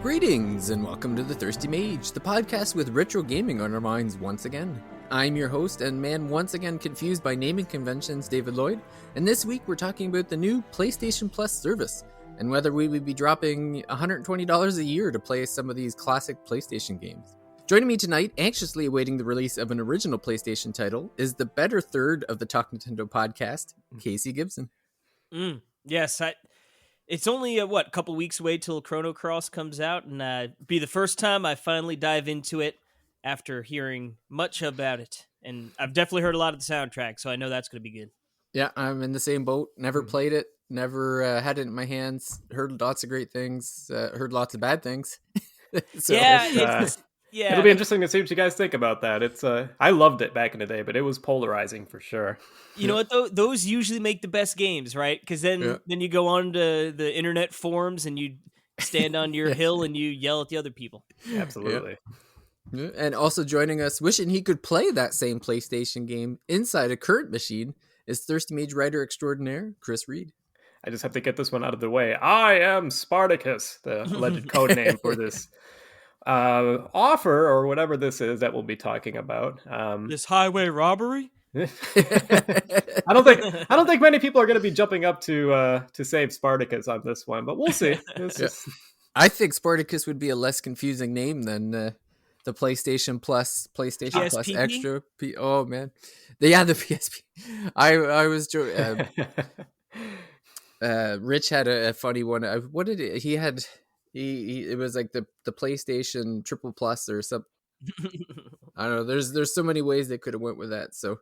Greetings and welcome to The Thirsty Mage, the podcast with retro gaming on our minds once again. I'm your host and man once again confused by naming conventions, David Lloyd, and this week we're talking about the new PlayStation Plus service and whether we would be dropping $120 a year to play some of these classic PlayStation games. Joining me tonight, anxiously awaiting the release of an original PlayStation title, is the better third of the Talk Nintendo podcast, Casey Gibson. Yes, it's only a couple weeks away till Chrono Cross comes out, and be the first time I finally dive into it after hearing much about it. And I've definitely heard a lot of the soundtrack, so I know that's going to be good. Yeah, I'm in the same boat. Never played it. Never had it in my hands. Heard lots of great things. Heard lots of bad things. So, yeah. It'll be interesting to see what you guys think about that. It's I loved it back in the day, but it was polarizing for sure. You know what though? Those usually make the best games, right? Because then you go on to the internet forums and you stand on your hill and you yell at the other people. Absolutely. Yeah. And also joining us, wishing he could play that same PlayStation game inside a current machine, is Thirsty Mage writer extraordinaire Chris Reed. I just have to get this one out of the way. I am Spartacus, the alleged code name for this offer or whatever this is that we'll be talking about. This highway robbery. I don't think many people are going to be jumping up to save Spartacus on this one, but we'll see. I think Spartacus would be a less confusing name than the PlayStation Plus Extra. Oh man, the PSP. I was joking. Rich had a funny one. What did he had? It was like the PlayStation Triple Plus or something. I don't know. There's so many ways they could have went with that. So,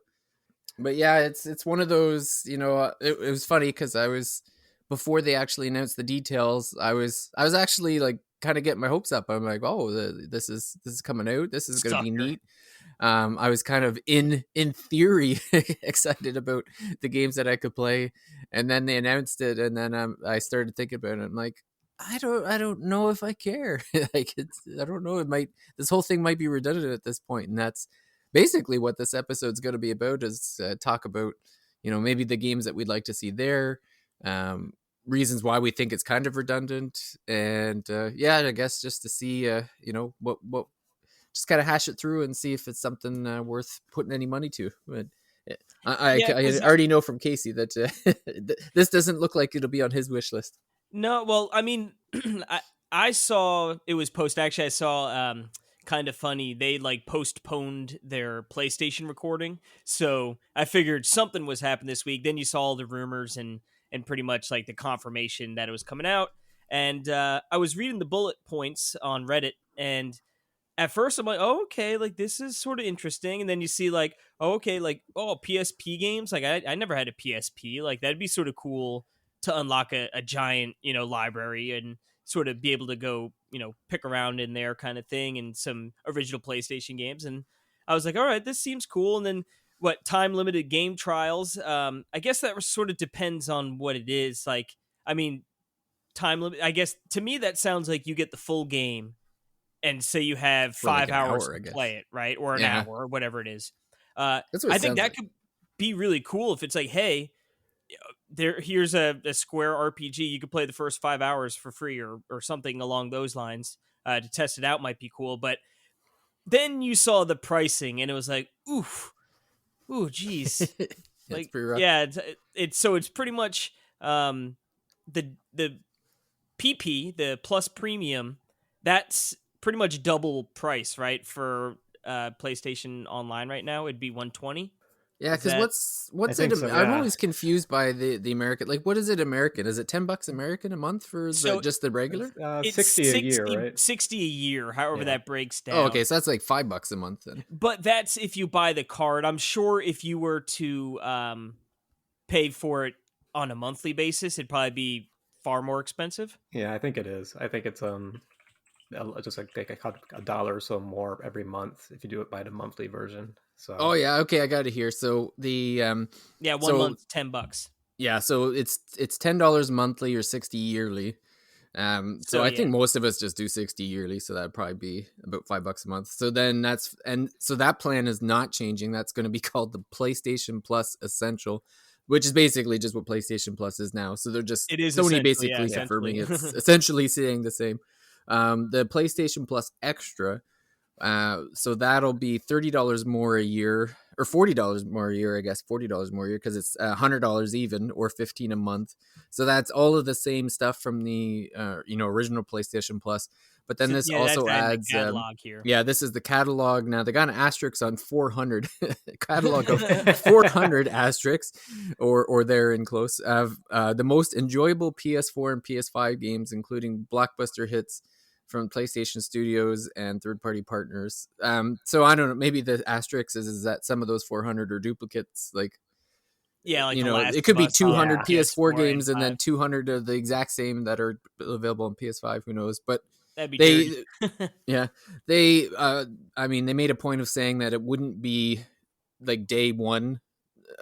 but yeah, it's one of those. You know, it was funny because before they actually announced the details, I was actually like kind of getting my hopes up. I'm like, oh, this is coming out. This is going to be neat. I was kind of in theory excited about the games that I could play, and then they announced it, and then I started thinking about it. I'm like, I don't know if I care. Like I don't know. This whole thing might be redundant at this point, and that's basically what this episode's going to be about. Is talk about maybe the games that we'd like to see there, reasons why we think it's kind of redundant, and I guess just to see what just kind of hash it through and see if it's something worth putting any money to. But I already know from Casey that this doesn't look like it'll be on his wish list. No, well, I mean, I saw it was actually, I saw kind of funny. They like postponed their PlayStation recording, so I figured something was happening this week. Then you saw all the rumors and pretty much like the confirmation that it was coming out. And I was reading the bullet points on Reddit, and at first I'm like, oh, okay, like this is sort of interesting. And then you see like, oh, okay, like, oh, PSP games. Like I never had a PSP. Like that'd be sort of cool to unlock a giant, library and sort of be able to go, pick around in there kind of thing, and some original PlayStation games. And I was like, all right, this seems cool. And then time limited game trials. I guess that sort of depends on what it is. Like, I mean, time limit, I guess to me, that sounds like you get the full game and say you have 5 hours to play it, right? Or an hour or whatever it is. I think that could be really cool if it's like, hey, here's a Square RPG. You could play the first 5 hours for free or something along those lines to test it out might be cool. But then you saw the pricing and it was like, ooh, geez. Like, pretty rough. Yeah, it's pretty much the PP, the Plus Premium, that's pretty much double price, right? For PlayStation Online right now, it'd be $120. Yeah, because what's it? So, yeah. I'm always confused by the American. Like, what is it American? Is it $10 American a month for just the regular? It's 60 a year, right? 60 a year, however that breaks down. Oh, okay, so that's like $5 a month then. But that's if you buy the card. I'm sure if you were to pay for it on a monthly basis, it'd probably be far more expensive. Yeah, I think it is. I think it's just like $1 or so more every month if you do it by the monthly version. So. Oh yeah, okay, I got it here. So the one month $10. Yeah, so it's $10 monthly or $60 yearly. So I think most of us just do $60 yearly, so that'd probably be about $5 a month. So then so that plan is not changing. That's going to be called the PlayStation Plus Essential, which is basically just what PlayStation Plus is now. So they're just Sony basically affirming it's essentially saying the same. The PlayStation Plus Extra, so that'll be $30 more a year, or $40 more a year, I guess. $40 more a year, because it's $100 even, or $15 a month. So that's all of the same stuff from the original PlayStation Plus. But then So, this yeah, that's also in the adds catalog here. yeah, this is the catalog. Now they got an asterisk on 400 catalog of 400 asterisks, or they're in close of the most enjoyable PS4 and PS5 games, including blockbuster hits from PlayStation Studios and third-party partners. So I don't know. Maybe the asterisk is that some of those 400 are duplicates. Like, Yeah, like The Last it could of be Us on 200 PS4 PS4 games and 5. then 200 of the exact same that are available on PS5. Who knows? But That'd be they, dirty. yeah, they. I mean, they made a point of saying that it wouldn't be like day one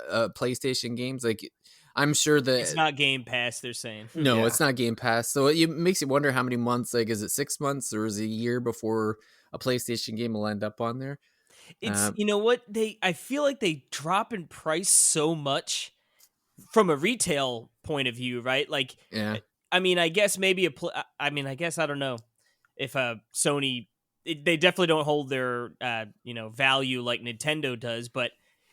PlayStation games. Like, I'm sure that It's not Game Pass, they're saying. no, Yeah. it's not Game Pass. So it makes you wonder how many months. Like, is it 6 months or is it a year before a PlayStation game will end up on there? It's you know what, I feel like they drop in price so much from a retail point of view, right? Like, Yeah, I mean, I guess maybe I guess I don't know if Sony, they definitely don't hold their value like Nintendo does, but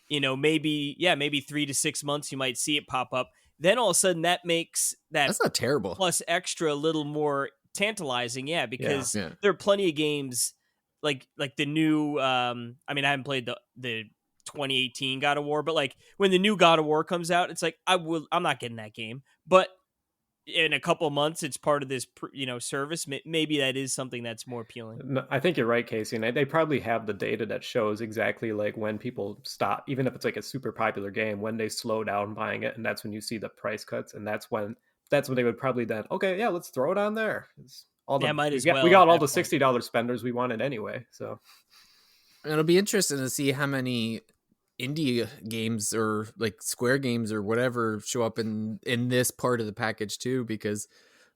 maybe 3 to 6 months you might see it pop up. Then all of a sudden that makes that that's not terrible. Plus Extra a little more tantalizing, because Yeah. there are plenty of games like the new I haven't played the 2018 God of War, but like when the new God of War comes out, it's like I'm not getting that game, but in a couple of months it's part of this service. Maybe that is something that's more appealing. No, I think you're right, Casey. And they probably have the data that shows exactly like when people stop, even if it's like a super popular game, when they slow down buying it, and that's when you see the price cuts, and that's when they would probably then, okay, yeah, let's throw it on there. It's all the, might as we well got at all that the point. $60 spenders we wanted anyway. So It'll be interesting to see how many indie games or like Square games or whatever show up in this part of the package too, because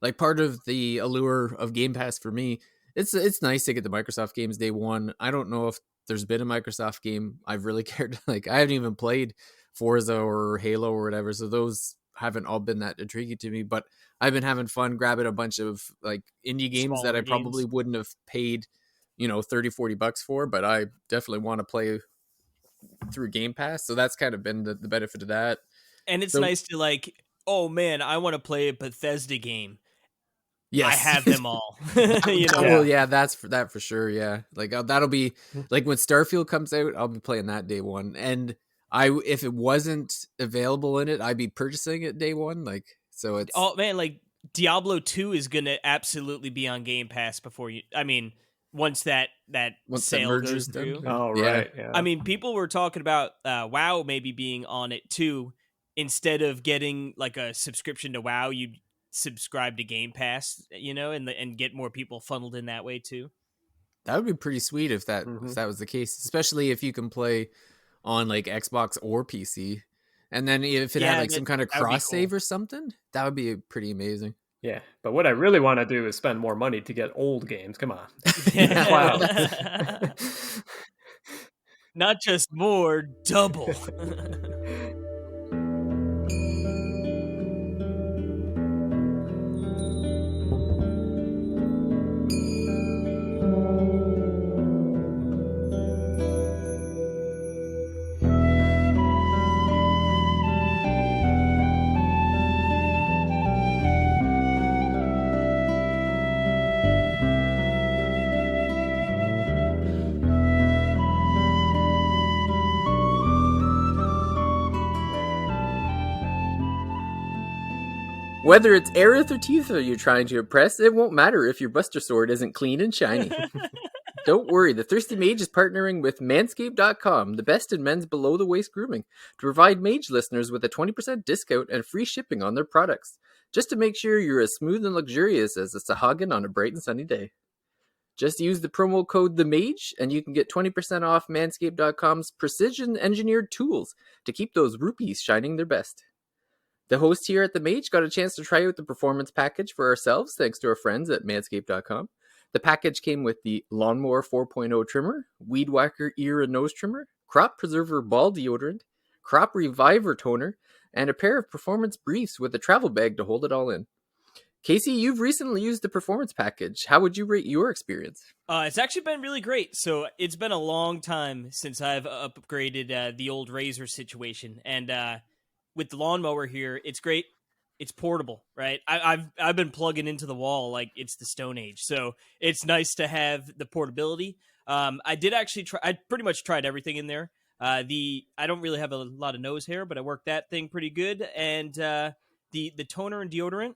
like part of the allure of Game Pass for me, it's nice to get the Microsoft games day one. I don't know if there's been a Microsoft game I've really cared. Like, I haven't even played Forza or Halo or whatever, so those haven't all been that intriguing to me. But I've been having fun grabbing a bunch of like indie games that Smaller I probably games. wouldn't have paid $30-$40 for, but I definitely want to play through Game Pass. So that's kind of been the benefit of that. And it's So nice to like, oh man, I want to play a Bethesda game. I yes, have them all. Well, yeah, that's for sure. Yeah, like that'll be like when Starfield comes out, I'll be playing that day one. And if it wasn't available in it, I'd be purchasing it day one. Like, so it's Oh man, like Diablo 2 is gonna absolutely be on Game Pass before once that once that sale merger's goes done. through. oh Yeah. right, yeah. I mean, people were talking about WoW maybe being on it too. Instead of getting like a subscription to WoW, you'd subscribe to Game Pass, and get more people funneled in that way too. That would be pretty sweet if that was the case, especially if you can play on like Xbox or PC. And then if it had like some kind of that would be cross save cool. or something, that would be pretty amazing. Yeah, but what I really want to do is spend more money to get old games. Come on. Yeah, Cloud. Not just more, double. Whether it's Aerith or Tifa you're trying to impress, it won't matter if your Buster Sword isn't clean and shiny. Don't worry, the Thirsty Mage is partnering with Manscaped.com, the best in men's below-the-waist grooming, to provide Mage listeners with a 20% discount and free shipping on their products, just to make sure you're as smooth and luxurious as a Sahagin on a bright and sunny day. Just use the promo code THEMAGE, and you can get 20% off Manscaped.com's precision-engineered tools to keep those rupees shining their best. The host here at The Mage got a chance to try out the performance package for ourselves thanks to our friends at Manscaped.com. The package came with the Lawnmower 4.0 trimmer, Weed Whacker ear and nose trimmer, Crop Preserver ball deodorant, Crop Reviver toner, and a pair of performance briefs with a travel bag to hold it all in. Casey, you've recently used the performance package. How would you rate your experience? It's actually been really great. So it's been a long time since I've upgraded the old Razor situation, and with the lawnmower here, it's great. It's portable, right? I've been plugging into the wall like it's the Stone Age, so it's nice to have the portability. I did actually try. I pretty much tried everything in there. I don't really have a lot of nose hair, but I worked that thing pretty good, and the toner and deodorant,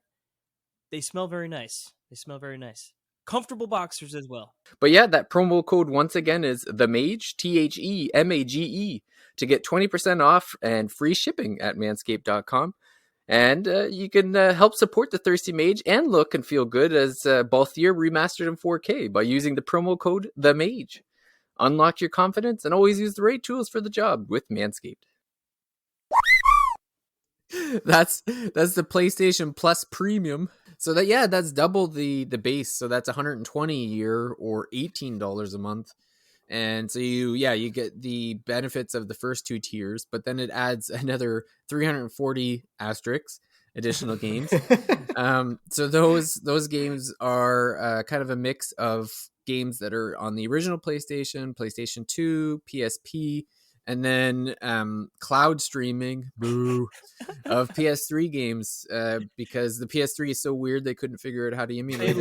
they smell very nice. They smell very nice. Comfortable boxers as well. But yeah, that promo code once again is the Mage, THEMAGE, to get 20% off and free shipping at manscaped.com. And you can help support the Thirsty Mage and look and feel good as Balthier remastered in 4K by using the promo code the Mage. Unlock your confidence and always use the right tools for the job with Manscaped. That's the PlayStation Plus Premium. So that's double the base. So that's $120 a year or $18 a month. And so you get the benefits of the first two tiers, but then it adds another 340 asterisks additional games. So those games are kind of a mix of games that are on the original PlayStation, PlayStation 2, PSP, and then cloud streaming of PS3 games because the PS3 is so weird they couldn't figure out how to emulate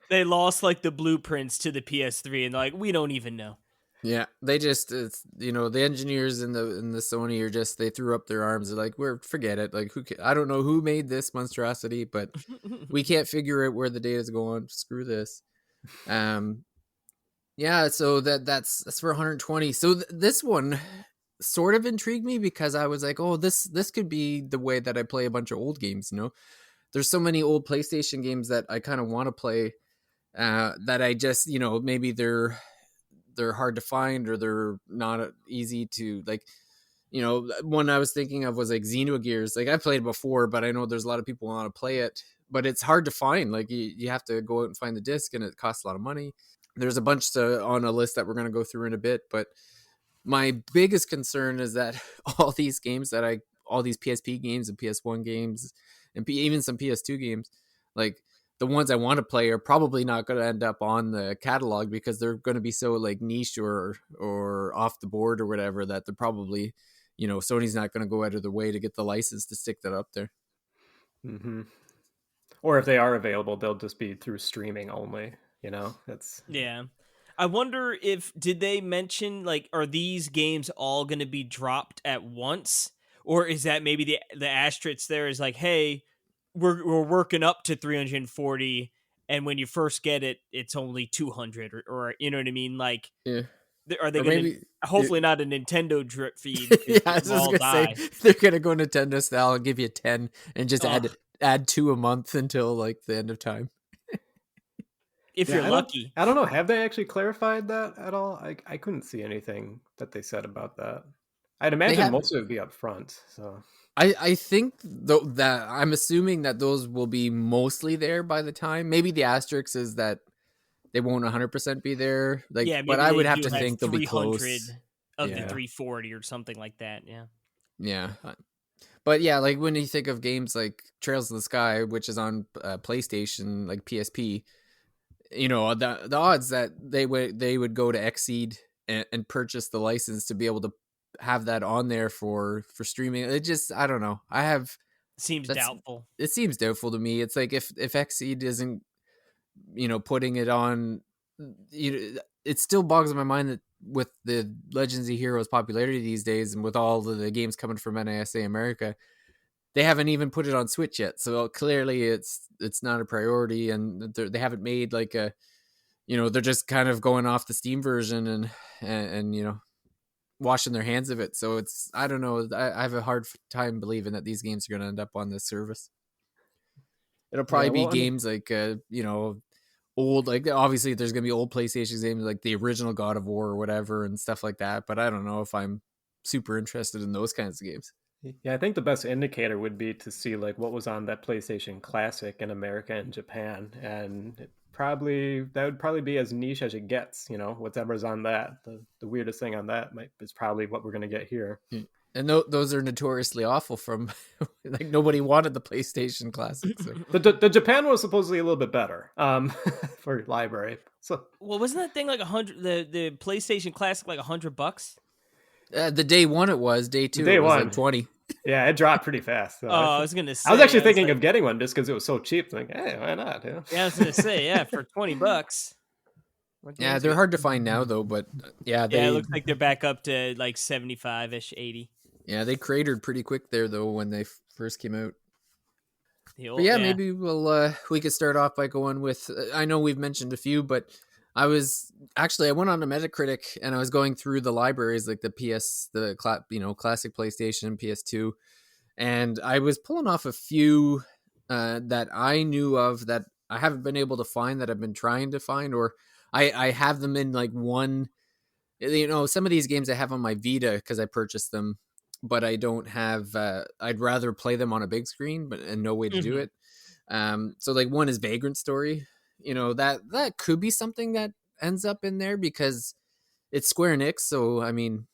They lost like the blueprints to the PS3 and like we don't even know. Yeah, they just the engineers in the Sony are just they threw up their arms. They're like, forget it. Like I don't know who made this monstrosity, but we can't figure out where the data's going. Screw this. Yeah, so that's for 120. So this one sort of intrigued me because I was like, oh, this could be the way that I play a bunch of old games. There's so many old PlayStation games that I kind of want to play that I just maybe they're hard to find or they're not easy to like. One I was thinking of was like Xenogears. Like I played it before, but I know there's a lot of people who want to play it, but it's hard to find. Like you have to go out and find the disc, and it costs a lot of money. There's a bunch on a list that we're going to go through in a bit, but my biggest concern is that all these games all these PSP games and PS1 games and even some PS2 games, like the ones I want to play are probably not going to end up on the catalog because they're going to be so like niche or off the board or whatever that they're probably, Sony's not going to go out of their way to get the license to stick that up there. Mm-hmm. Or if they are available, they'll just be through streaming only. Yeah. I wonder did they mention like are these games all going to be dropped at once, or is that maybe the asterisk there is like, hey, we're working up to 340, and when you first get it, it's only 200, or you know what I mean? Like, yeah. Are they going to? Hopefully, not a Nintendo drip feed. Yeah, I was just gonna say they're gonna go Nintendo style and give you 10 and just add 2 a month until like the end of time. If you're lucky. I don't know. Have they actually clarified that at all? I couldn't see anything that they said about that. I'd imagine most of it would be up front. So I think that I'm assuming that those will be mostly there by the time. Maybe the asterisk is that they won't 100% be there. Like, yeah, but I would have to think they'll be close of the 340 or something like that. Yeah. Yeah. But yeah, like when you think of games like Trails in the Sky, which is on PlayStation, like PSP, the odds that they would go to Xseed and purchase the license to be able to have that on there for streaming, it just, I don't know. Seems doubtful. It seems doubtful to me. It's like if Xseed isn't, putting it on, it still boggles my mind that with the Legends of Heroes popularity these days and with all the games coming from NASA America, they haven't even put it on Switch yet. So clearly it's not a priority, and they haven't made like a, they're just kind of going off the Steam version and washing their hands of it. So it's, I don't know. I have a hard time believing that these games are going to end up on this service. It'll probably be games like, old, like obviously there's going to be old PlayStation games like the original God of War or whatever and stuff like that. But I don't know if I'm super interested in those kinds of games. Yeah, I think the best indicator would be to see like what was on that PlayStation Classic in America and Japan, and that would probably be as niche as it gets. Whatever's on that, the weirdest thing on that is probably what we're going to get here. And those are notoriously awful from like nobody wanted the PlayStation Classic. So The Japan one was supposedly a little bit better for library. So Well, wasn't that thing like 100? The PlayStation Classic like $100? the day one it was, day two day it was one, like 20. yeah, it dropped pretty fast. So Oh, I was gonna I was say. actually I was thinking like, of getting one just because it was so cheap. Like, hey, why not? yeah, I was gonna say, yeah, for $20. What Yeah, games they're are- hard to find now though, but yeah, Yeah, it they looks like they're back up to like 75-ish, 80. they cratered pretty quick there though when they first came out. The But old, yeah, yeah. maybe we could start off by going with I know we've mentioned a few, but I went on to Metacritic and I was going through the libraries like the classic PlayStation, PS2, and I was pulling off a few that I knew of that I haven't been able to find that I've been trying to find, or I have them in like one. Some of these games I have on my Vita because I purchased them, but I don't have. I'd rather play them on a big screen, but and no way to do Mhm. it. So like one is Vagrant Story. That could be something that ends up in there because it's Square Enix. So I mean,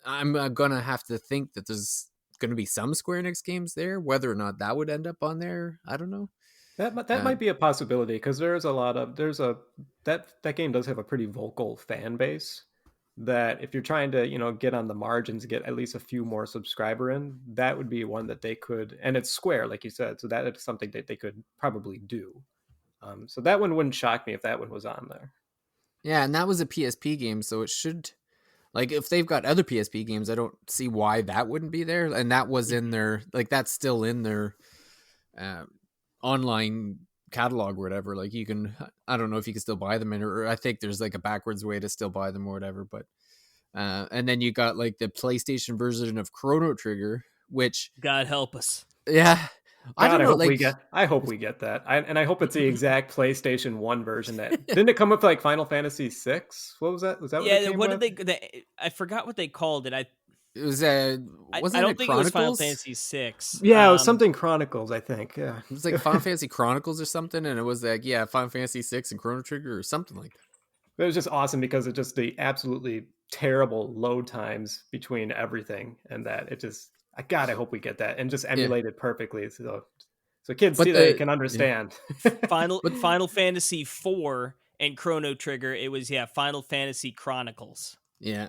I'm gonna have to think that there's gonna be some Square Enix games there. Whether or not that would end up on there, I don't know. That Uh, might be a possibility because that game does have a pretty vocal fan base. That if you're trying to get on the margins, get at least a few more subscriber in, that would be one that they could, and it's Square, like you said, so that is something that they could probably do. So that one wouldn't shock me if that one was on there. yeah, and that was a PSP game, so it should. Like if they've got other PSP games, I don't see why that wouldn't be there. And that was in Mhm. their that's still in their uh, online catalog or whatever. Like you can, I don't know if you can still buy them in, or I think there's like a backwards way to still buy them or whatever. But and then you got like the PlayStation version of Chrono Trigger, which God help us. yeah, I God, don't I know. hope we Like get. I hope we get that. And I hope it's the exact PlayStation One version. That didn't it come with like Final Fantasy Six? What was that? Was that what it Yeah, came what did with? I forgot what they called it. it was I wasn't don't it think it was Final Chronicles? Fantasy 6. Yeah, it was something Chronicles, I think. Yeah. It was like Final Fantasy Chronicles or something, and it was like Final Fantasy 6 and Chrono Trigger or something like that. It was just awesome because of just the absolutely terrible load times between everything, and that it just. God, I hope we get that and just Yeah, emulate it perfectly, so kids see but that they the can yeah, understand. but Final Fantasy 4 and Chrono Trigger. It was Final Fantasy Chronicles. yeah,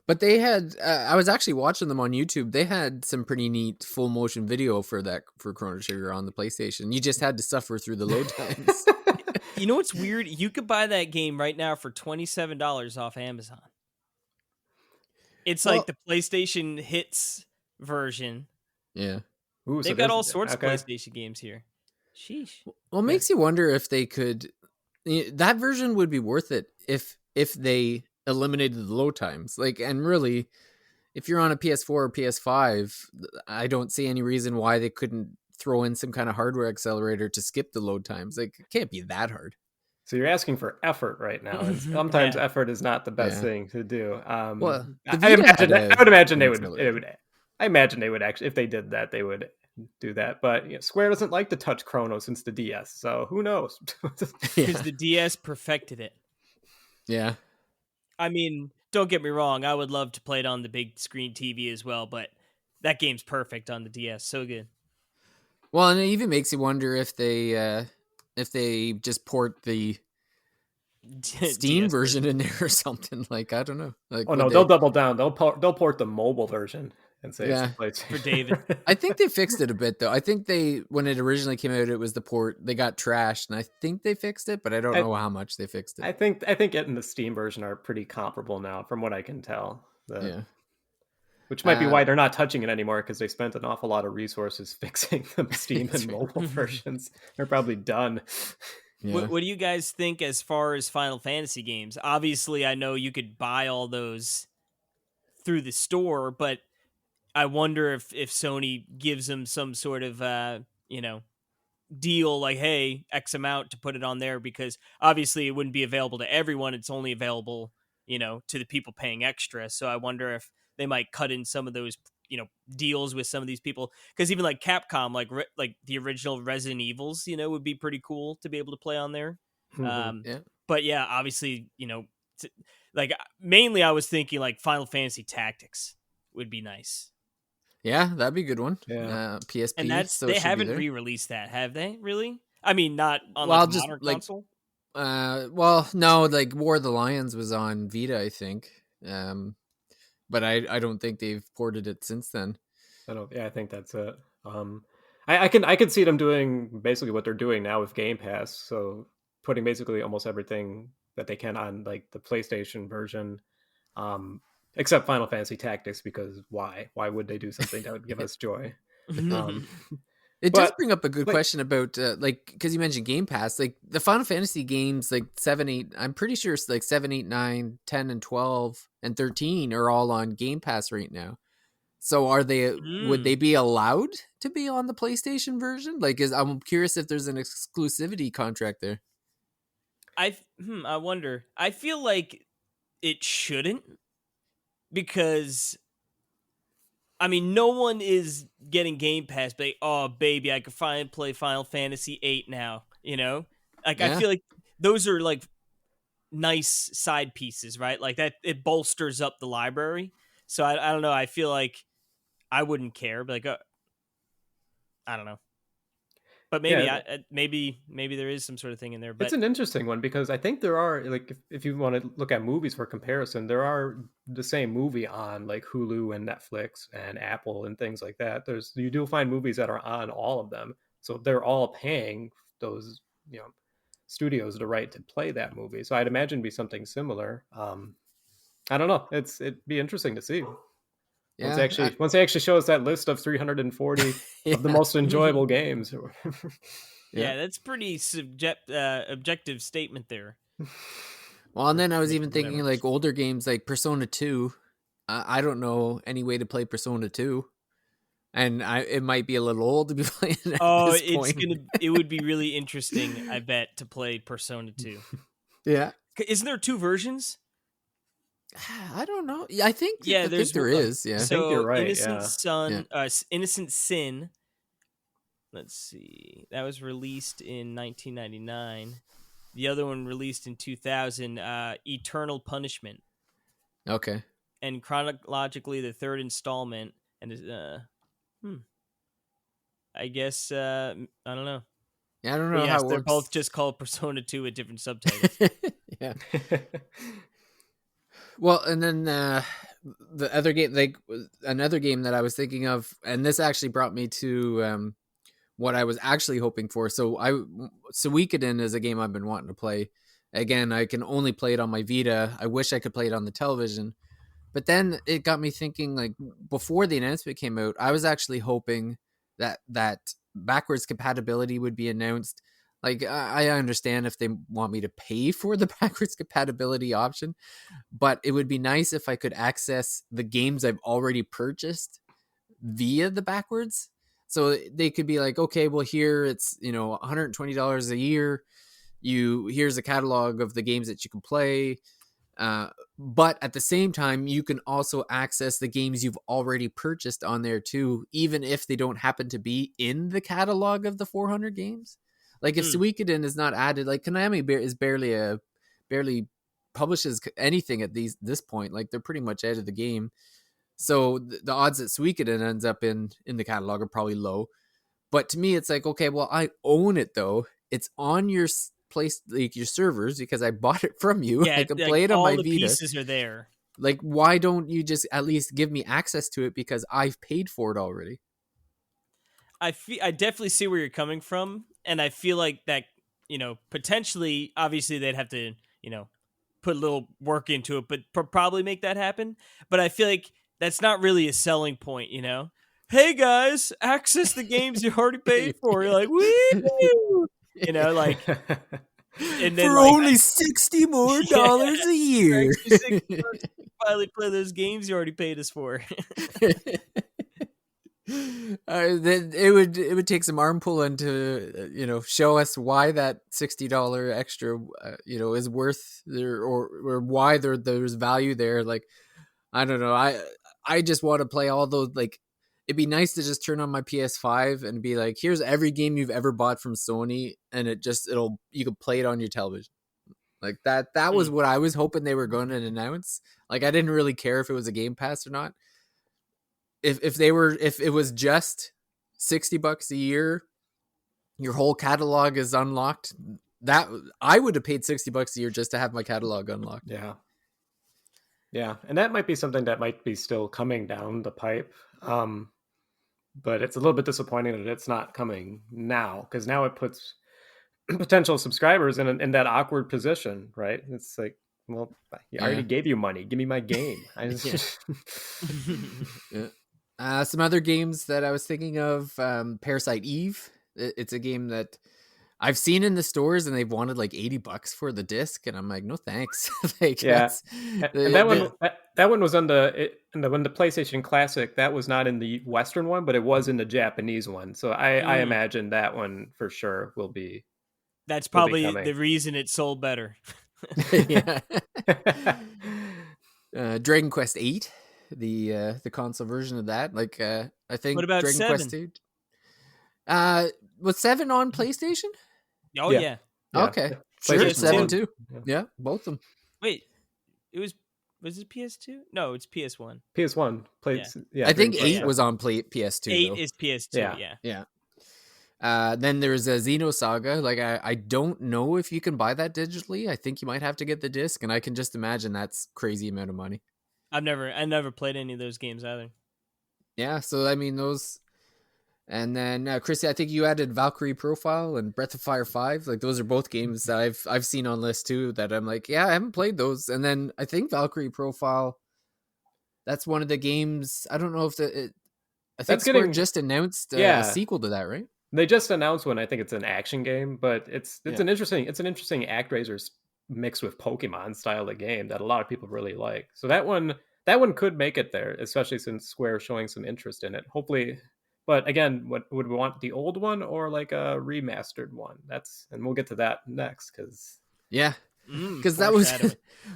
but they had. I was actually watching them on YouTube. They had some pretty neat full motion video for Chrono Trigger on the PlayStation. You just had to suffer through the load times. You know what's weird? You could buy that game right now for $27 off Amazon. It's like Well, the PlayStation Hits version. yeah. Ooh, so They've got there's all sorts of okay. PlayStation games here. Sheesh. Well, it Yeah. makes you wonder if they could. That version would be worth it if they eliminated the load times. Like, and really, if you're on a PS4 or PS5, I don't see any reason why they couldn't throw in some kind of hardware accelerator to skip the load times. Like, it can't be that hard. So you're asking for effort right now, and sometimes Yeah. effort is not the best Yeah. thing to do. Well, the I Vita had imagine. I would imagine an they would. It accelerator. would. I imagine they would actually, if they did that, they would do that. But Square doesn't like to touch Chrono since the DS, so who knows? Because Yeah. the DS perfected it. Yeah. I mean, don't get me wrong. I would love to play it on the big screen TV as well, but that game's perfect on the DS. So good. Well, and it even makes you wonder if they just port the Steam DS version in there or something. Like, I don't know. Like, Oh would no, they'll they? double down. They'll port the mobile version and say it's the Yeah. PlayStation for David. I think they fixed it a bit though. I think when it originally came out, it was the port. They got trashed, and I think they fixed it, but I don't I, know how much they fixed it. I think it and the Steam version are pretty comparable now, from what I can tell. Yeah. Which might be Uh, why they're not touching it anymore because they spent an awful lot of resources fixing the Steam That's and right. mobile versions. They're probably done. Yeah. What do you guys think as far as Final Fantasy games? Obviously, I know you could buy all those through the store, but I wonder if Sony gives them some sort of deal like, hey, X amount to put it on there, because obviously it wouldn't be available to everyone. It's only available, to the people paying extra. So I wonder if they might cut in some of those, deals with some of these people. Because even like Capcom, like the original Resident Evils, would be pretty cool to be able to play on there. Mhm. Um, Yeah. but yeah, obviously, like mainly I was thinking like Final Fantasy Tactics would be nice. Yeah, that'd be a good one. Yeah. And PSP, that's so it they should be haven't there. re-released that, have they? Really? I mean, not on like Well, a just modern like console. well, no, like War of the Lions was on Vita, I think. But I don't think they've ported it since then. I don't. Yeah, I think that's it. Um, I can see them doing basically what they're doing now with Game Pass. So putting basically almost everything that they can on like the PlayStation version, um, except Final Fantasy Tactics, because why? Why would they do something that would give us joy? Um, It does but bring up a good like, question about like because you mentioned Game Pass, like the Final Fantasy games, like 7, 8. I'm pretty sure it's like 7, 8, 9, 10, and 12 and 13 are all on Game Pass right now. So are they? Would they Mm. be allowed to be on the PlayStation version? Like, I'm curious if there's an exclusivity contract there. I wonder. I feel like it shouldn't, because I mean, no one is getting Game Pass, but oh baby, I can finally play Final Fantasy VIII now. You know, like I Yeah, feel like those are like nice side pieces, right? Like that it bolsters up the library. So I don't know. I feel like I wouldn't care, but like I don't know. But maybe yeah, maybe there is some sort of thing in there. it's But an interesting one because I think there are like if you want to look at movies for comparison, there are the same movie on like Hulu and Netflix and Apple and things like that. There's you do find movies that are on all of them, so they're all paying those studios the right to play that movie. So I'd imagine it'd be something similar. I don't know. It'd be interesting to see yeah, once they actually show us that list of 340 of the yeah, most enjoyable games. yeah. yeah, that's pretty objective statement there. Well, and Or then I was even thinking whatever. like older games like Persona 2. I don't know any way to play Persona 2. And it might be a little old to be playing at Oh, this point. it would be really interesting, I bet, to play Persona 2. Yeah. Isn't there two versions? I don't know. Yeah, I think Yeah, I think there's there is. I Yeah. think you're so right. Yeah. Yeah. Innocent Sin. Let's see. That was released in 1999. The other one released in 2000, Eternal Punishment. Okay. And chronologically the third installment, and I guess I don't know. Yeah, I don't But know how yes, it they're works. both just called Persona 2 with different subtitles. Yeah. Well, and then the other game, like another game that I was thinking of, and this actually brought me to what I was actually hoping for. So Suikoden is a game I've been wanting to play. Again, I can only play it on my Vita. I wish I could play it on the television. But then it got me thinking, like before the announcement came out, I was actually hoping that backwards compatibility would be announced. Like I understand if they want me to pay for the backwards compatibility option, but it would be nice if I could access the games I've already purchased via the backwards. So they could be like, okay, well here it's $120 a year. Here's a catalog of the games that you can play. But at the same time, you can also access the games you've already purchased on there too, even if they don't happen to be in the catalog of the 400 games. Like if Hmm. Suikoden is not added, like Konami is barely publishes anything at this point. Like they're pretty much out of the game. So the odds that Suikoden ends up in the catalog are probably low. But to me, it's like, okay, well, I own it though. It's on your place, like your servers, because I bought it from you. I Yeah, can like play it on all my the Vita. pieces are there. Like, why don't you just at least give me access to it because I've paid for it already? I definitely see where you're coming from, and I feel like that, potentially, obviously they'd have to, put a little work into it, but probably make that happen. But I feel like that's not really a selling point, Hey guys, access the games you already paid for. You're like, woo, like, and then For like, only $60 more yeah, a year. extra $6 to finally play those games you already paid us for. Then it would take some arm pulling to show us why that $60 extra is worth there, or why there's value there. Like I don't know, I just want to play all those. Like it'd be nice to just turn on my PS5 and be like, here's every game you've ever bought from Sony, and you can play it on your television. Like that was Mm. what I was hoping they were going to announce. Like I didn't really care if it was a Game Pass or not. if it was just $60 a year, your whole catalog is unlocked. That I would have paid $60 a year just to have my catalog unlocked. Yeah. Yeah, and that might be something that might be still coming down the pipe. But it's a little bit disappointing that it's not coming now, because now it puts potential subscribers in that awkward position, right? It's like, well, I already gave you money. Give me my game. Some other games that I was thinking of, Parasite Eve. It's a game that I've seen in the stores, and they've wanted like $80 for the disc, and I'm like, no thanks. Like, yeah, and that one was on the PlayStation Classic. That was not in the Western one, but it was in the Japanese one. So I imagine that one for sure will be. That's probably the reason it sold better. Yeah. Dragon Quest 8, the console version of that. Like, I think. What about Dragon 7? Quest 8. Was 7 on PlayStation? Oh yeah. Okay, sure. 7 too. Yeah, both of them. Wait, was it PS2? No, it's PS1. PS1 played. Yeah, I think 8 was on PS2. 8 though. is PS2. Yeah. Then there's a Xenosaga. Like, I don't know if you can buy that digitally. I think you might have to get the disc, and I can just imagine that's crazy amount of money. I never played any of those games either. Yeah, so I mean those, and then Chrissy, I think you added Valkyrie Profile and Breath of Fire 5. Like, those are both games that I've seen on lists too. That I'm like, yeah, I haven't played those. And then I think Valkyrie Profile, that's one of the games. I don't know if I think Square just announced a sequel to that, right? They just announced one. I think it's an action game, but it's an interesting ActRaiser mixed with Pokemon style of game that a lot of people really like. So that one could make it there, especially since Square is showing some interest in it. Hopefully, but again, what would we want, the old one or like a remastered one? And we'll get to that next because because that was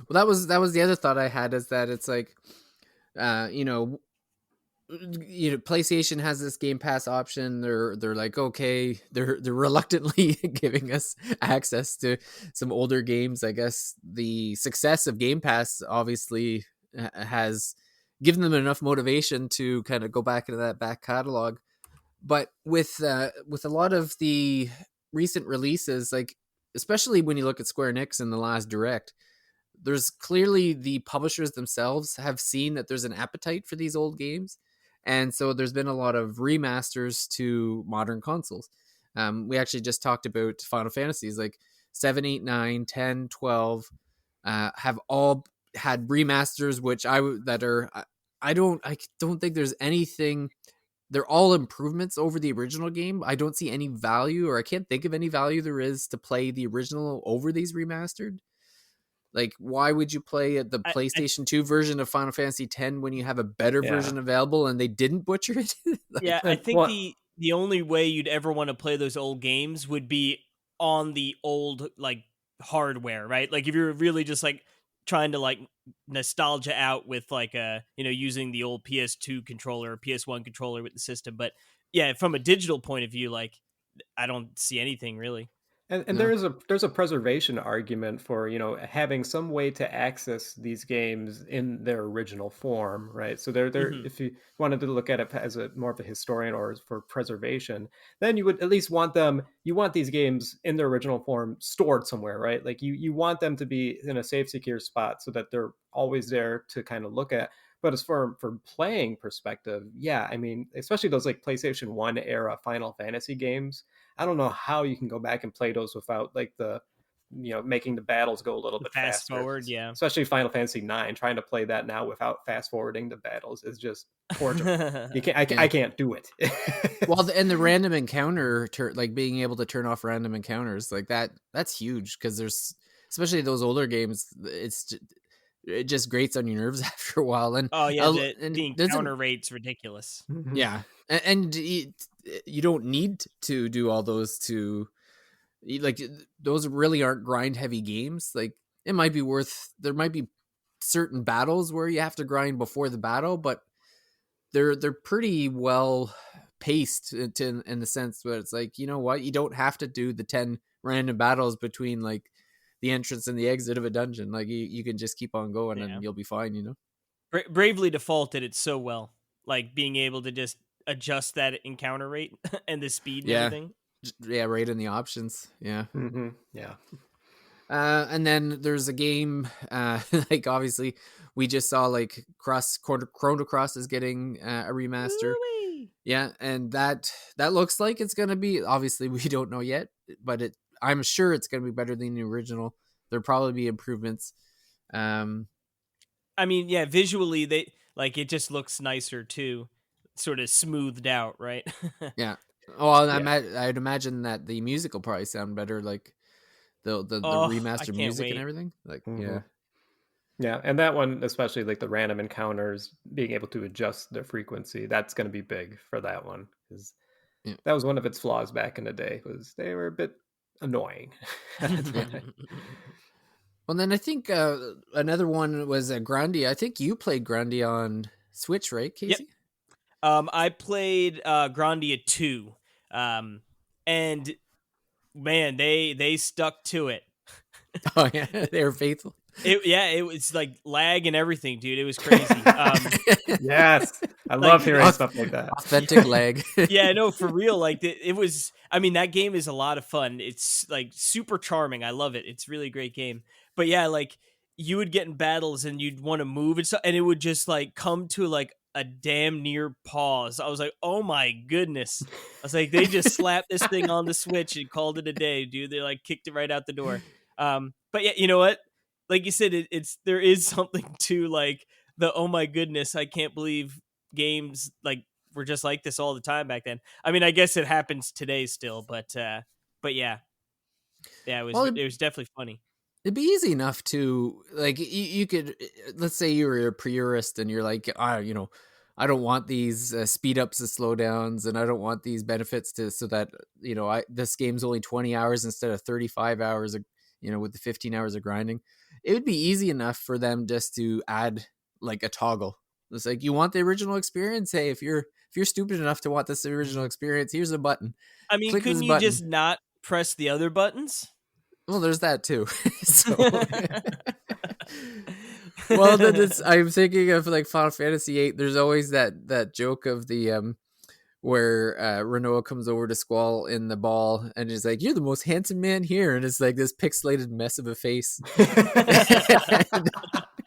well, that was the other thought I had, is that it's like PlayStation has this Game Pass option. They're like, okay, they're reluctantly giving us access to some older games. I guess the success of Game Pass obviously has given them enough motivation to kind of go back into that back catalog. But with a lot of the recent releases, like especially when you look at Square Enix in the last Direct, there's clearly the publishers themselves have seen that there's an appetite for these old games. And so there's been a lot of remasters to modern consoles. We actually just talked about Final Fantasies, like 7, 8, 9, 10, 12 have all had remasters, which I don't think there's anything. They're all improvements over the original game. I don't see any value, or I can't think of any value there is to play the original over these remastered. Like, why would you play the PlayStation 2 version of Final Fantasy X when you have a better version available and they didn't butcher it? I think the only way you'd ever want to play those old games would be on the old like hardware, right? Like if you're really just like trying to like nostalgia out with like using the old PS2 controller or PS1 controller with the system. But yeah, from a digital point of view, like I don't see anything really. And there's a preservation argument for having some way to access these games in their original form, right? So they're if you wanted to look at it as a more of a historian or for preservation, then you would at least want them. You want these games in their original form stored somewhere, right? Like you want them to be in a safe, secure spot so that they're always there to kind of look at. But as for playing perspective, I mean, especially those like PlayStation 1 era Final Fantasy games, I don't know how you can go back and play those without like making the battles go a little bit fast faster. Forward, yeah. Especially Final Fantasy 9, trying to play that now without fast forwarding the battles is just torture. I can't do it. Well, and the random encounter, like being able to turn off random encounters like that's huge, because there's, especially those older games, it just grates on your nerves after a while. And the encounter rate's ridiculous. Yeah, and you don't need to do all those to, like, those really aren't grind heavy games. Like, it might be there might be certain battles where you have to grind before the battle, but they're pretty well paced in the sense where it's like, you know what, you don't have to do the 10 random battles between like the entrance and the exit of a dungeon. Like you can just keep on going and you'll be fine, Bravely Default did it so well. like being able to just adjust that encounter rate and the speed and Yeah, everything. yeah, right in the options. Yeah. Yeah. And then there's a game, like obviously we just saw like Chrono Cross is getting a remaster. Ooh-wee. Yeah, and that looks like it's gonna be. Obviously, we don't know yet, but I'm sure it's gonna be better than the original. There'll probably be improvements. Um, I mean, yeah, visually they like it just looks nicer too, sort of smoothed out, right? yeah. Well, Yeah. I'd imagine that the music will probably sound better, like the Oh, I remastered can't music and wait. everything. Like, Hmm. yeah, Yeah, and that one, especially like the random encounters, being able to adjust the frequency, that's going to be big for that one because yeah, that was one of its flaws back in the day. Was they were a bit annoying at the yeah. time. Well, then I think another one was Grandia. I think you played Grandia on Switch, right, Yep. Casey? I played Grandia 2. And man, they stuck to it. Oh yeah, they were faithful. It was like lag and everything, dude. It was crazy. Yes, I love Like hearing stuff like that. Authentic lag. yeah, no, for real. Like it was. I mean, that game is a lot of fun. It's like super charming. I love it. It's a really great game. But yeah, like you would get in battles and you'd want to move and stuff, and it would just like come to like a damn near pause. I was like, oh my goodness. I was like, they just slapped this thing on the Switch and called it a day, dude. They like kicked it right out the door. But yeah, you know what? Like you said, it's there is something to like the oh my goodness, I can't believe games like were just like this all the time back then. I mean, I guess it happens today still, but yeah, Well, it was definitely funny. it'd be easy enough to like you could let's say you were a purist and you're like, I don't want these speed ups and slowdowns, and I don't want these benefits to so that this game's only 20 hours instead of 35 hours, with the 15 hours of grinding. It would be easy enough for them just to add like a toggle. It's like, you want the original experience. Hey, if you're stupid enough to want this original experience, here's a button. I mean, Click this couldn't you button. just not press the other buttons? Well, there's that too. So, well, then I'm thinking of like Final Fantasy VIII. There's always that joke of the where Renoa comes over to Squall in the ball and is like, "You're the most handsome man here," and it's like this pixelated mess of a face.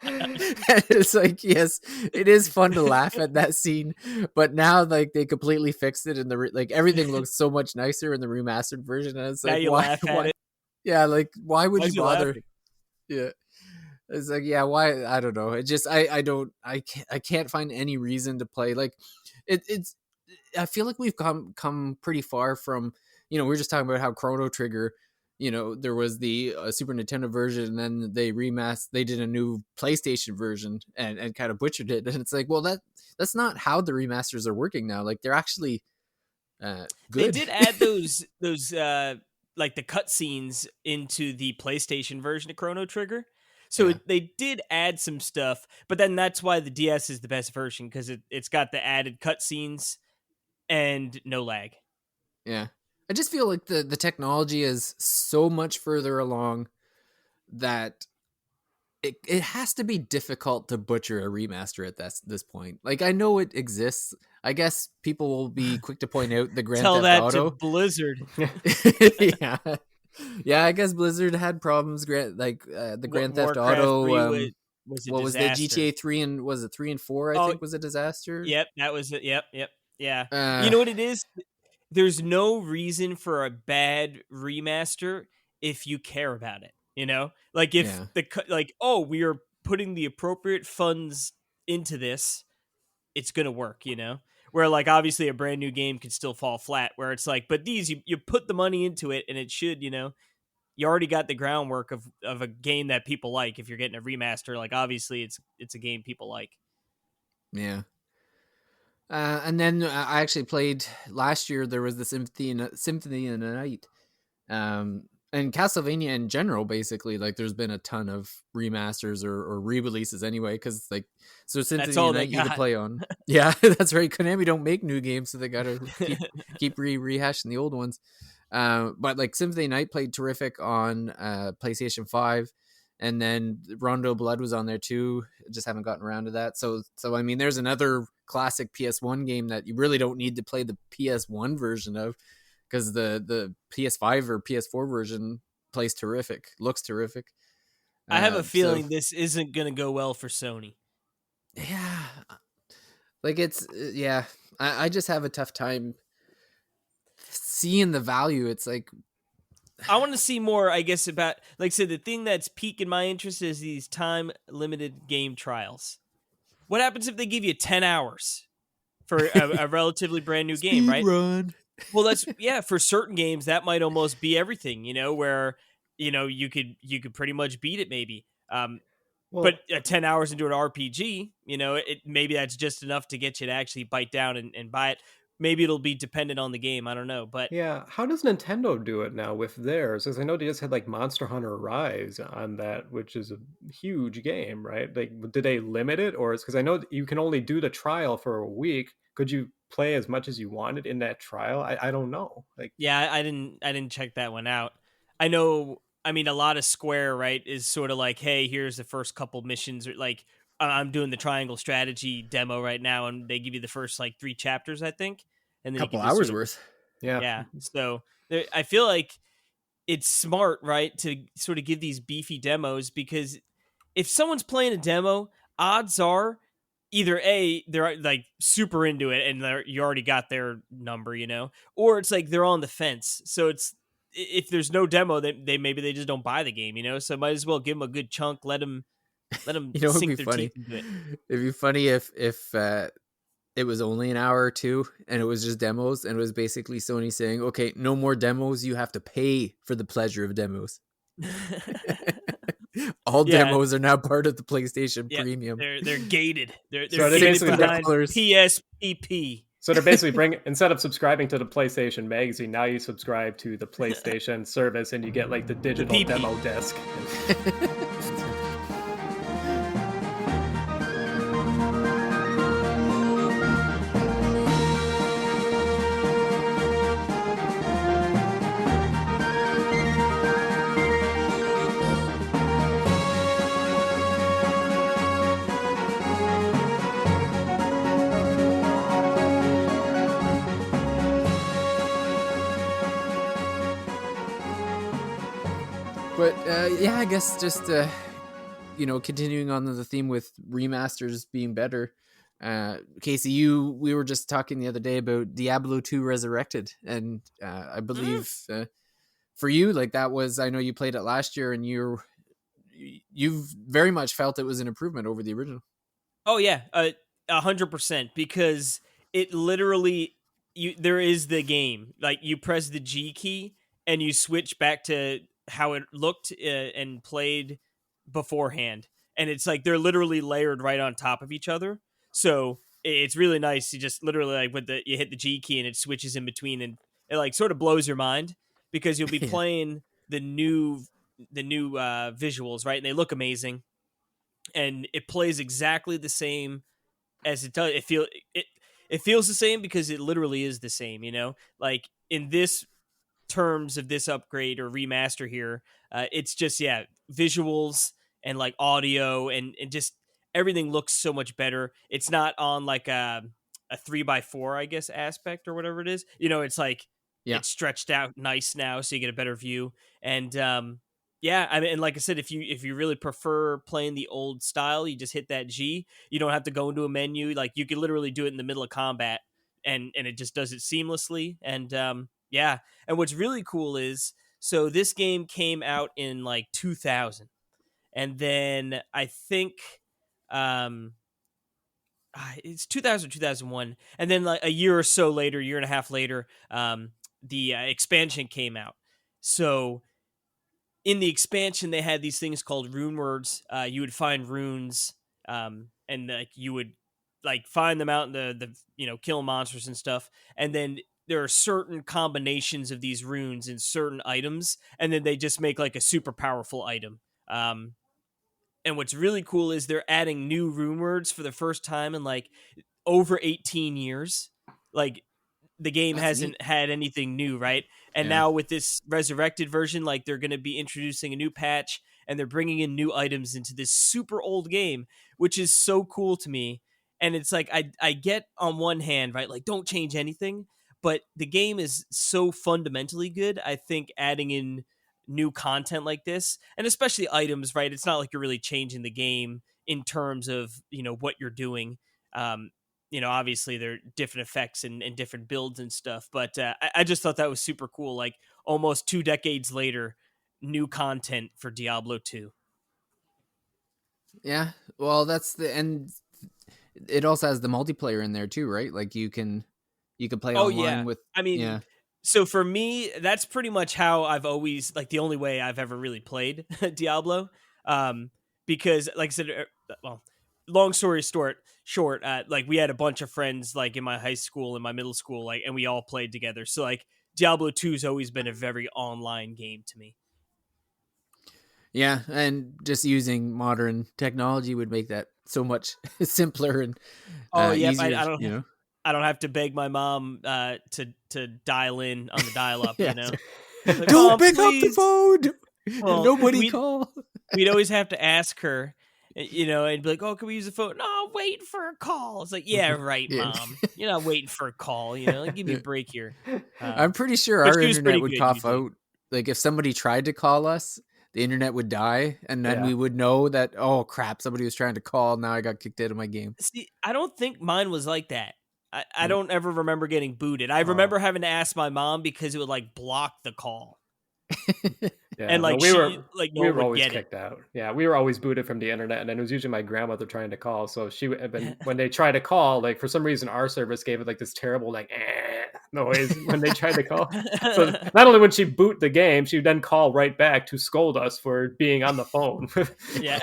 And it's like, yes, it is fun to laugh at that scene, but now like they completely fixed it, and like everything looks so much nicer in the remastered version. And it's Now like, you why, laugh at why? it. Yeah, like why would Why you is you bother? laughing? Yeah, it's like, yeah, why? I don't know. It just I can't find any reason to play like it's. I feel like we've come pretty far from, we were just talking about how Chrono Trigger, there was the Super Nintendo version, and then they did a new PlayStation version and kind of butchered it. And it's like, well, that's not how the remasters are working now. Like, they're actually They good. did add those like the cutscenes into the PlayStation version of Chrono Trigger. So Yeah, they did add some stuff, but then that's why the DS is the best version because it's got the added cutscenes and no lag. yeah. I just feel like the technology is so much further along that it has to be difficult to butcher a remaster at this point. Like, I know it exists. I guess people will be quick to point out the Grand Tell Theft that to Auto. Blizzard. Yeah, yeah. I guess Blizzard had problems. The Grand Theft Warcraft Auto. 3 was a What was the disaster. GTA 3 and was it 3 and 4? I Oh, think was a disaster. yep, that was it. Yep. Yeah. You Uh, know what it is? There's no reason for a bad remaster if you care about it, you know? Like if yeah, like, oh, we are putting the appropriate funds into this, it's going to work, you know? Where like obviously a brand new game could still fall flat where it's like, but these you put the money into it and it should, you already got the groundwork of a game that people like. If you're getting a remaster, like obviously it's a game people like. yeah. And then I actually played last year. There was the Symphony in the Night. And Castlevania in general, basically, like there's been a ton of remasters or re-releases anyway, because like, so That's Symphony all of the they Night you could got. play on. Yeah, that's right. Konami don't make new games, so they gotta keep rehashing the old ones. But like Symphony of the Night played terrific on PlayStation 5, and then Rondo Blood was on there too. Just haven't gotten around to that. So I mean, there's another classic PS1 game that you really don't need to play the PS1 version of, because the PS5 or PS4 version plays terrific, looks terrific. I have a So feeling this isn't going to go well for Sony. yeah, like it's yeah. I just have a tough time seeing the value. It's like, I want to see more, I guess, about, like I said, the thing that's piquing my interest is these time-limited game trials. What happens if they give you 10 hours for a relatively brand new game, right? run. Well, that's, yeah, for certain games, that might almost be everything, where, you could pretty much beat it maybe. Well, But 10 hours into an RPG, maybe that's just enough to get you to actually bite down and buy it. Maybe it'll be dependent on the game. I don't know. But yeah, how does Nintendo do it now with theirs? Because I know they just had like Monster Hunter Rise on that, which is a huge game, right? Like, did they limit it, or is because I know that you can only do the trial for a week? Could you play as much as you wanted in that trial? I don't know. Like, yeah, I didn't check that one out. I know. I mean, a lot of Square, right, is sort of like, hey, here's the first couple missions, or like I'm doing the triangle strategy demo right now, and they give you the first like 3 chapters, I think, and then you Couple can just hours sort of, worth. yeah, yeah. So I feel like it's smart, right, to sort of give these beefy demos, because if someone's playing a demo, odds are either A, they're like super into it and you already got their number, or it's like they're on the fence. So it's, if there's no demo, they maybe they just don't buy the game, so might as well give them a good chunk, let them You know, it'd be sink their funny. teeth into it. It'd be funny if it was only an hour or two and it was just demos, and it was basically Sony saying, okay, no more demos, you have to pay for the pleasure of demos. All Yeah. demos are now part of the PlayStation Yeah, Premium. they're gated. They're So they gated basically behind $6. PSPP. so they're basically bringing, instead of subscribing to the PlayStation magazine, now you subscribe to the PlayStation service and you get like the digital PP. demo disc. But yeah, I guess just continuing on the theme with remasters being better. Casey, we were just talking the other day about Diablo 2 Resurrected, and I believe for you, like, that was, I know you played it last year, and you've very much felt it was an improvement over the original. Oh yeah, 100%, because it literally, there is the game. Like, you press the G key and you switch back to how it looked and played beforehand, and it's like they're literally layered right on top of each other. So it's really nice. You just literally, like, you hit the G key and it switches in between, and it like sort of blows your mind, because you'll be Yeah. playing the new visuals, right, and they look amazing, and it plays exactly the same as it does. It feels the same because it literally is the same. Like, in this terms of this upgrade or remaster here, it's just, yeah, visuals and like audio and just everything looks so much better. It's not on like a 3x4, I guess, aspect or whatever it is. It's like, Yeah. it's stretched out nice now, so you get a better view. And yeah, I mean, and like I said, if you really prefer playing the old style, you just hit that G. You don't have to go into a menu. Like, you can literally do it in the middle of combat, and it just does it seamlessly. And yeah, and what's really cool is, so this game came out in like 2000, and then I think it's 2000 2001, and then like a year or so later, year and a half later, the expansion came out. So in the expansion, they had these things called rune words. You would find runes, and like you would like find them out in the kill monsters and stuff, and then there are certain combinations of these runes in certain items, and then they just make like a super powerful item. And what's really cool is they're adding new rune words for the first time in like over 18 years. Like, the game That's hasn't neat. had anything new, right? And Yeah. now with this resurrected version, like, they're going to be introducing a new patch, and they're bringing in new items into this super old game, which is so cool to me. And it's like I get on one hand, right, like don't change anything, but the game is so fundamentally good. I think adding in new content like this, and especially items, right? It's not like you're really changing the game in terms of, what you're doing. Obviously there are different effects and different builds and stuff, but I just thought that was super cool. Like almost 2 decades later, new content for Diablo 2. Yeah. Well, and it also has the multiplayer in there too, right? Like you can play Oh online yeah. with, I mean, yeah. so for me, that's pretty much how I've always, like, the only way I've ever really played Diablo. Because like I said, well, long story short, like we had a bunch of friends like in my high school and my middle school, like, and we all played together. So like Diablo 2 has always been a very online game to me. Yeah, and just using modern technology would make that so much simpler and Oh, yep. easier, I don't have to beg my mom to dial in on the dial up. Yeah. Like, Don't Mom, pick up the please. phone. Well, Nobody call. we'd always have to ask her, and be like, "Oh, can we use the phone?" No, I'm waiting for a call. It's like, yeah, right, Yeah. Mom. You're not waiting for a call. Like, give me a break here. I'm pretty sure But our she was internet pretty would good cough usually. out. Like if somebody tried to call us, the internet would die, and then Yeah. we would know that, oh crap, somebody was trying to call. Now I got kicked out of my game. See, I don't think mine was like that. I Mm. don't ever remember getting booted. I remember having to ask my mom because it would like block the call. Yeah, And like no, no we one were would always get it. kicked out. Yeah, we were always booted from the internet, and then it was usually my grandmother trying to call. So she would have been when they tried to call, like for some reason our service gave it like this terrible like noise when they tried to call. So not only would she boot the game, she would then call right back to scold us for being on the phone. Yeah.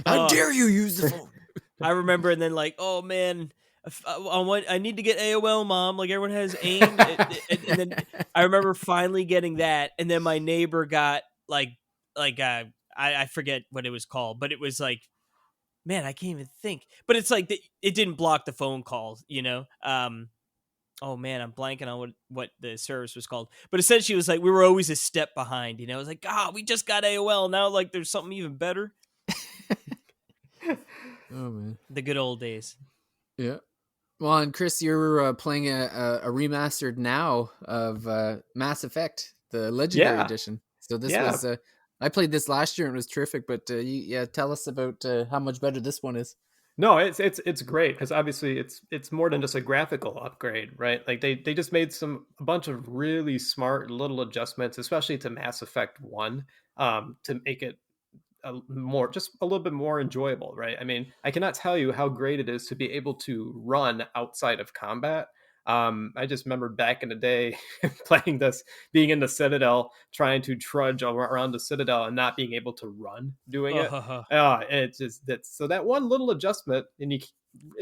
How dare you use the phone? I remember, and then like, oh man, I need to get AOL, Mom. Like everyone has AIM, and then I remember finally getting that, and then my neighbor got I forget what it was called, but it was like, man, I can't even think. But it's like it didn't block the phone calls. Oh man, I'm blanking on what the service was called. But essentially, it was like we were always a step behind. It was like, we just got AOL now. Like there's something even better. Oh man, The good old days. yeah. Well, and Chris, you're playing a remastered now of Mass Effect, the Legendary Yeah. Edition. So this Yeah. was I played this last year and it was terrific. But tell us about how much better this one is. No, it's great because obviously it's more than just a graphical upgrade, right? Like they just made a bunch of really smart little adjustments, especially to Mass Effect 1, to make it just a little bit more enjoyable, right? I mean, I cannot tell you how great it is to be able to run outside of combat. I just remember back in the day playing this, being in the Citadel, trying to trudge around the Citadel and not being able to run doing it. It's just so that one little adjustment, and it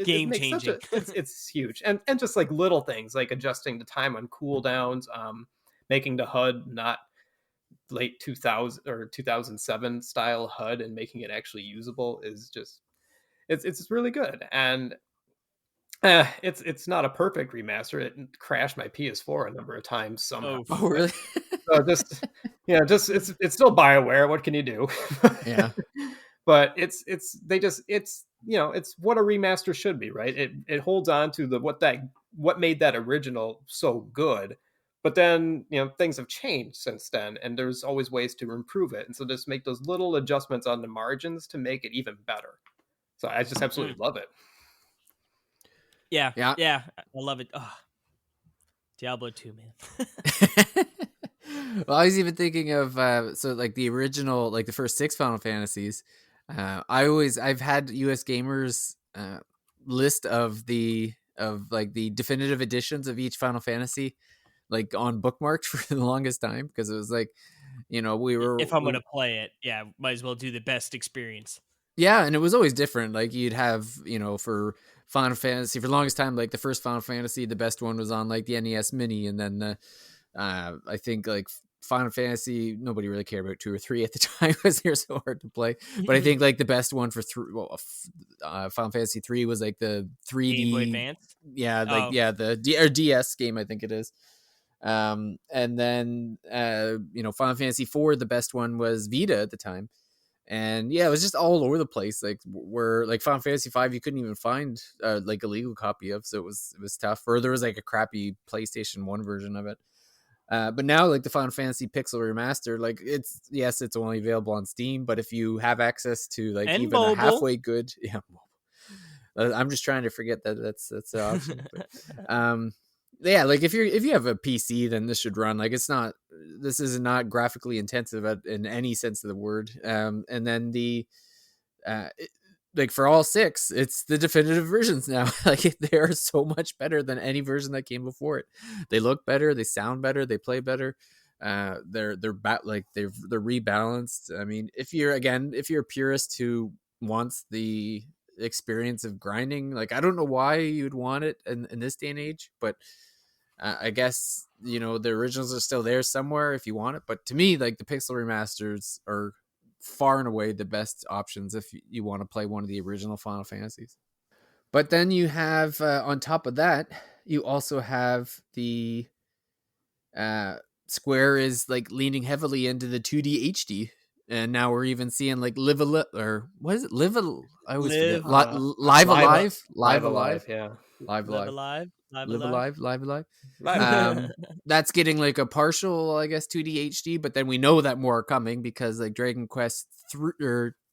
Game makes changing. it's huge, and just like little things like adjusting the time on cooldowns, making the HUD not late 2000 or 2007 style HUD and making it actually usable is just it's really good. And it's not a perfect remaster. It crashed my PS4 a number of times somehow. Oh, really? So just it's still BioWare. What can you do? Yeah. But it's what a remaster should be, right? It holds on to what made that original so good. But then, things have changed since then, and there's always ways to improve it. And so just make those little adjustments on the margins to make it even better. So I just absolutely love it. Yeah. Yeah. I love it. Oh, Diablo 2, man. Well, I was even thinking of so like the original, like the first 6 Final Fantasies. I've had US Gamers list of the definitive editions of each Final Fantasy, like on bookmarked for the longest time, because it was like, If I'm gonna play it, might as well do the best experience. Yeah, and it was always different. Like you'd have, for Final Fantasy, for the longest time, like the first Final Fantasy, the best one was on like the NES Mini, and then I think like Final Fantasy, nobody really cared about 2 or 3 at the time because they were so hard to play. But I think like the best one for Final Fantasy 3 was like the 3D Game Boy Advance. Yeah, like the DS game, I think it is. And then Final Fantasy IV, the best one was Vita at the time. And yeah, it was just all over the place. Like where like Final Fantasy V, you couldn't even find like a legal copy of, so it was tough. Or there was like a crappy PlayStation 1 version of it. But now, like the Final Fantasy Pixel Remaster, like it's only available on Steam, but if you have access to like And even a mobile. halfway good, yeah, I'm just trying to forget that that's the option. But, yeah, like if you have a PC, then this should run. Like this is not graphically intensive in any sense of the word. And then like for all 6, it's the definitive versions now. Like they are so much better than any version that came before it. They look better, they sound better, they play better. They're rebalanced. I mean, if you're a purist who wants the experience of grinding, like I don't know why you'd want it in this day and age, but I guess the originals are still there somewhere if you want it. But to me, like the pixel remasters are far and away the best options if you want to play one of the original Final Fantasies. But then you have on top of that, you also have the Square is like leaning heavily into the 2D HD, and now we're even seeing like or what is it? I always forget. Live Alive, yeah. Live Live Alive. Alive. Live Alive, Live Alive. Live. That's getting like a partial, I guess, 2D HD, but then we know that more are coming because like Dragon Quest 3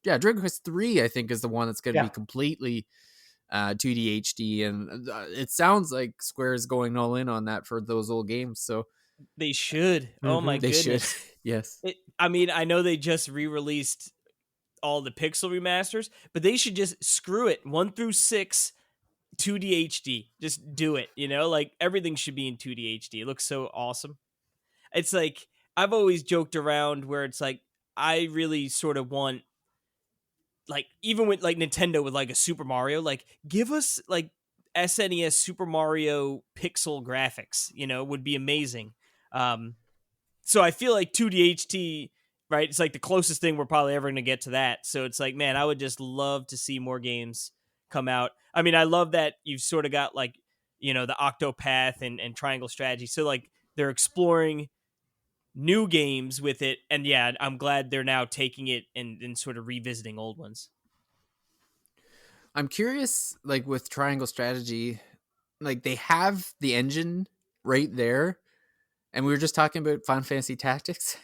Dragon Quest 3 I think is the one that's going to be completely 2D HD, and it sounds like Square is going all in on that for those old games. So they should. Oh my they goodness. should. Yes. I mean, I know they just re-released all the pixel remasters, but they should just screw it. 1 through 6 2D HD. Just do it, like everything should be in 2D HD. It looks so awesome. It's like I've always joked around where it's like I really sort of want, like, even with like Nintendo with like a Super Mario, like give us like SNES Super Mario pixel graphics, would be amazing. So I feel like 2D HD, right? It's like the closest thing we're probably ever going to get to that. So it's like, man, I would just love to see more games come out. I mean, I love that you've sort of got like, the Octopath and Triangle Strategy. So like they're exploring new games with it. And yeah, I'm glad they're now taking it and sort of revisiting old ones. I'm curious, like with Triangle Strategy, like they have the engine right there, and we were just talking about Final Fantasy Tactics.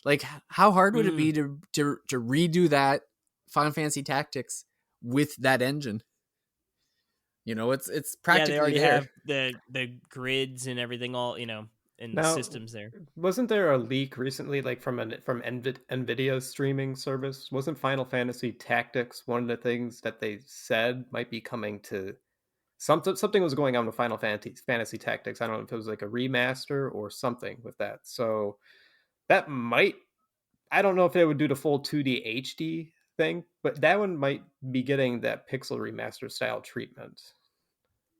Like, how hard would it be to redo that Final Fantasy Tactics with that engine? It's practically they already there. have the grids and everything, all and the systems there. Wasn't there a leak recently, like from Nvidia's streaming service? Wasn't Final Fantasy Tactics one of the things that they said might be coming to? Something was going on with Final Fantasy Tactics. I don't know if it was like a remaster or something with that. So that might, I don't know if they would do the full 2D HD thing, but that one might be getting that pixel remaster style treatment.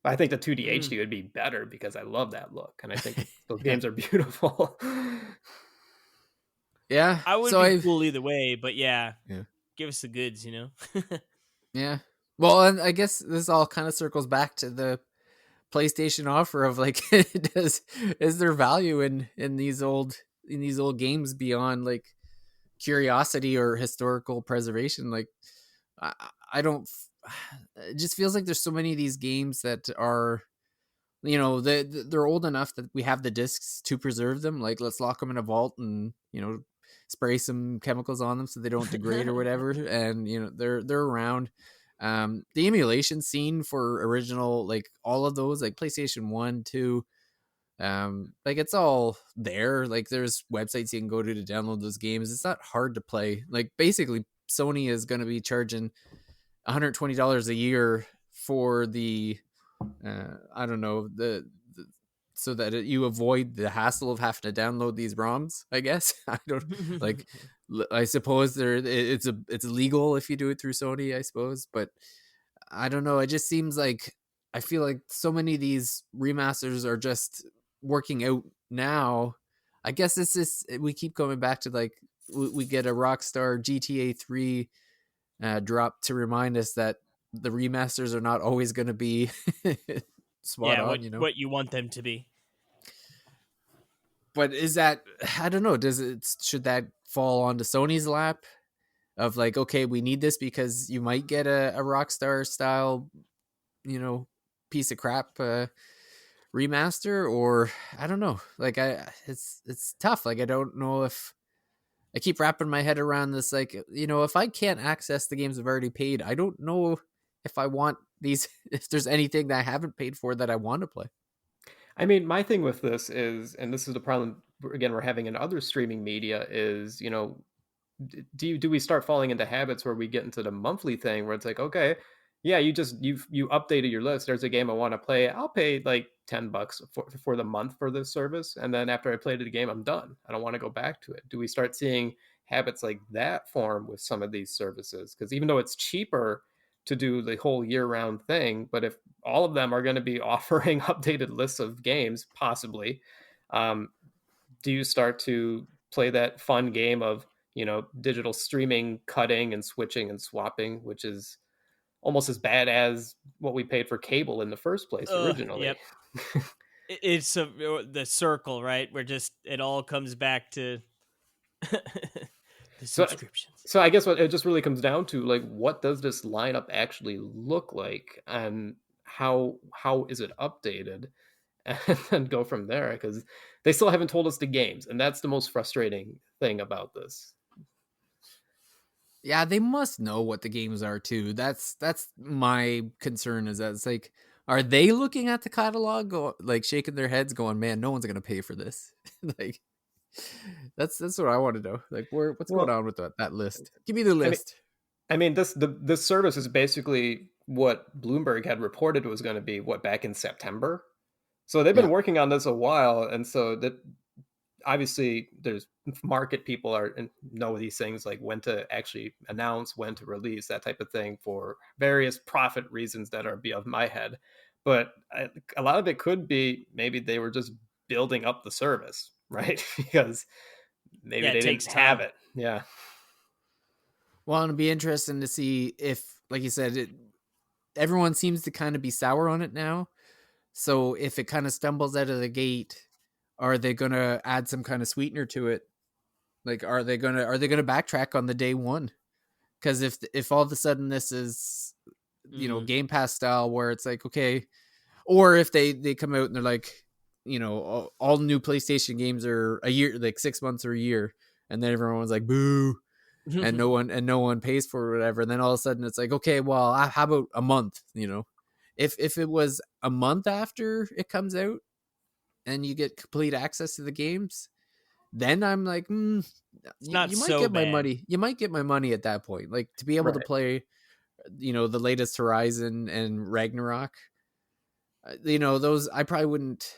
I think the 2D HD would be better because I love that look, and I think those games are beautiful. Yeah, I would be cool either way, but yeah, give us the goods, Yeah. Well, and I guess this all kind of circles back to the PlayStation offer of like, is there value in these old games beyond like curiosity or historical preservation? Like, I don't. It just feels like there's so many of these games that are, they're old enough that we have the discs to preserve them. Like, let's lock them in a vault and spray some chemicals on them so they don't degrade or whatever. And they're around. The emulation scene for original, like all of those, like PlayStation 1, 2, like it's all there. Like there's websites you can go to download those games. It's not hard to play. Like basically Sony is going to be charging $120 a year for the I don't know, the so that you avoid the hassle of having to download these ROMs, I guess. I don't like. I suppose it's illegal if you do it through Sony, I suppose, but I don't know. It just seems like I feel like so many of these remasters are just working out now. I guess it's just we keep coming back to like we get a Rockstar GTA 3 drop to remind us that the remasters are not always going to be spot on. What you want them to be. But is that, I don't know, should that fall onto Sony's lap of like, okay, we need this because you might get a Rockstar style, piece of crap remaster, or I don't know. Like it's tough. Like I don't know if I keep wrapping my head around this. Like, if I can't access the games I've already paid, I don't know if I want these, if there's anything that I haven't paid for that I want to play. I mean, my thing with this is, and this is the problem again we're having in other streaming media is, do we start falling into habits where we get into the monthly thing where it's like, okay, yeah, you updated your list, there's a game I want to play, I'll pay like $10 for the month for this service, and then after I played the game, I'm done, I don't want to go back to it. Do we start seeing habits like that form with some of these services? Because even though it's cheaper to do the whole year round thing, but if all of them are going to be offering updated lists of games possibly, um, do you start to play that fun game of digital streaming, cutting and switching and swapping, which is almost as bad as what we paid for cable in the first place originally? Yep. It's the circle, right? Where just it all comes back to the so subscriptions. so I guess what it just really comes down to, like, what does this lineup actually look like, and how is it updated, and then go from there, because they still haven't told us the games, and that's the most frustrating thing about this. Yeah, they must know what the games are too. That's my concern, is that it's like, are they looking at the catalog, like shaking their heads going, man, no one's going to pay for this. Like, that's what I want to know. Like, what's going Well, on with that list? Give me the I mean, list. this service is basically what Bloomberg had reported was going to be, what, back in September. So they've Yeah. been working on this a while, and so that obviously there's market people are and know these things, like when to actually announce, when to release, that type of thing, for various profit reasons that are above my head. But a lot of it could be maybe they were just building up the service, right? Because maybe Yeah, it they takes didn't have time. it. Yeah. Well, it'll be interesting to see if, like you said, everyone seems to kind of be sour on it now. So if it kind of stumbles out of the gate, are they going to add some kind of sweetener to it? Like, are they gonna backtrack on the day one? Because if all of a sudden this is, Mm. Game Pass style, where it's like, okay, or if they come out and they're like, all new PlayStation games are a year, like 6 months or a year, and then everyone's like, boo, and no one pays for it, or whatever. And then all of a sudden it's like, okay, well, how about a month? If it was a month after it comes out and you get complete access to the games, then I'm like, It's not you might so get my bad. money. You might get my money at that point. Like, to be able to Right. play, the latest Horizon and Ragnarok. Those I probably wouldn't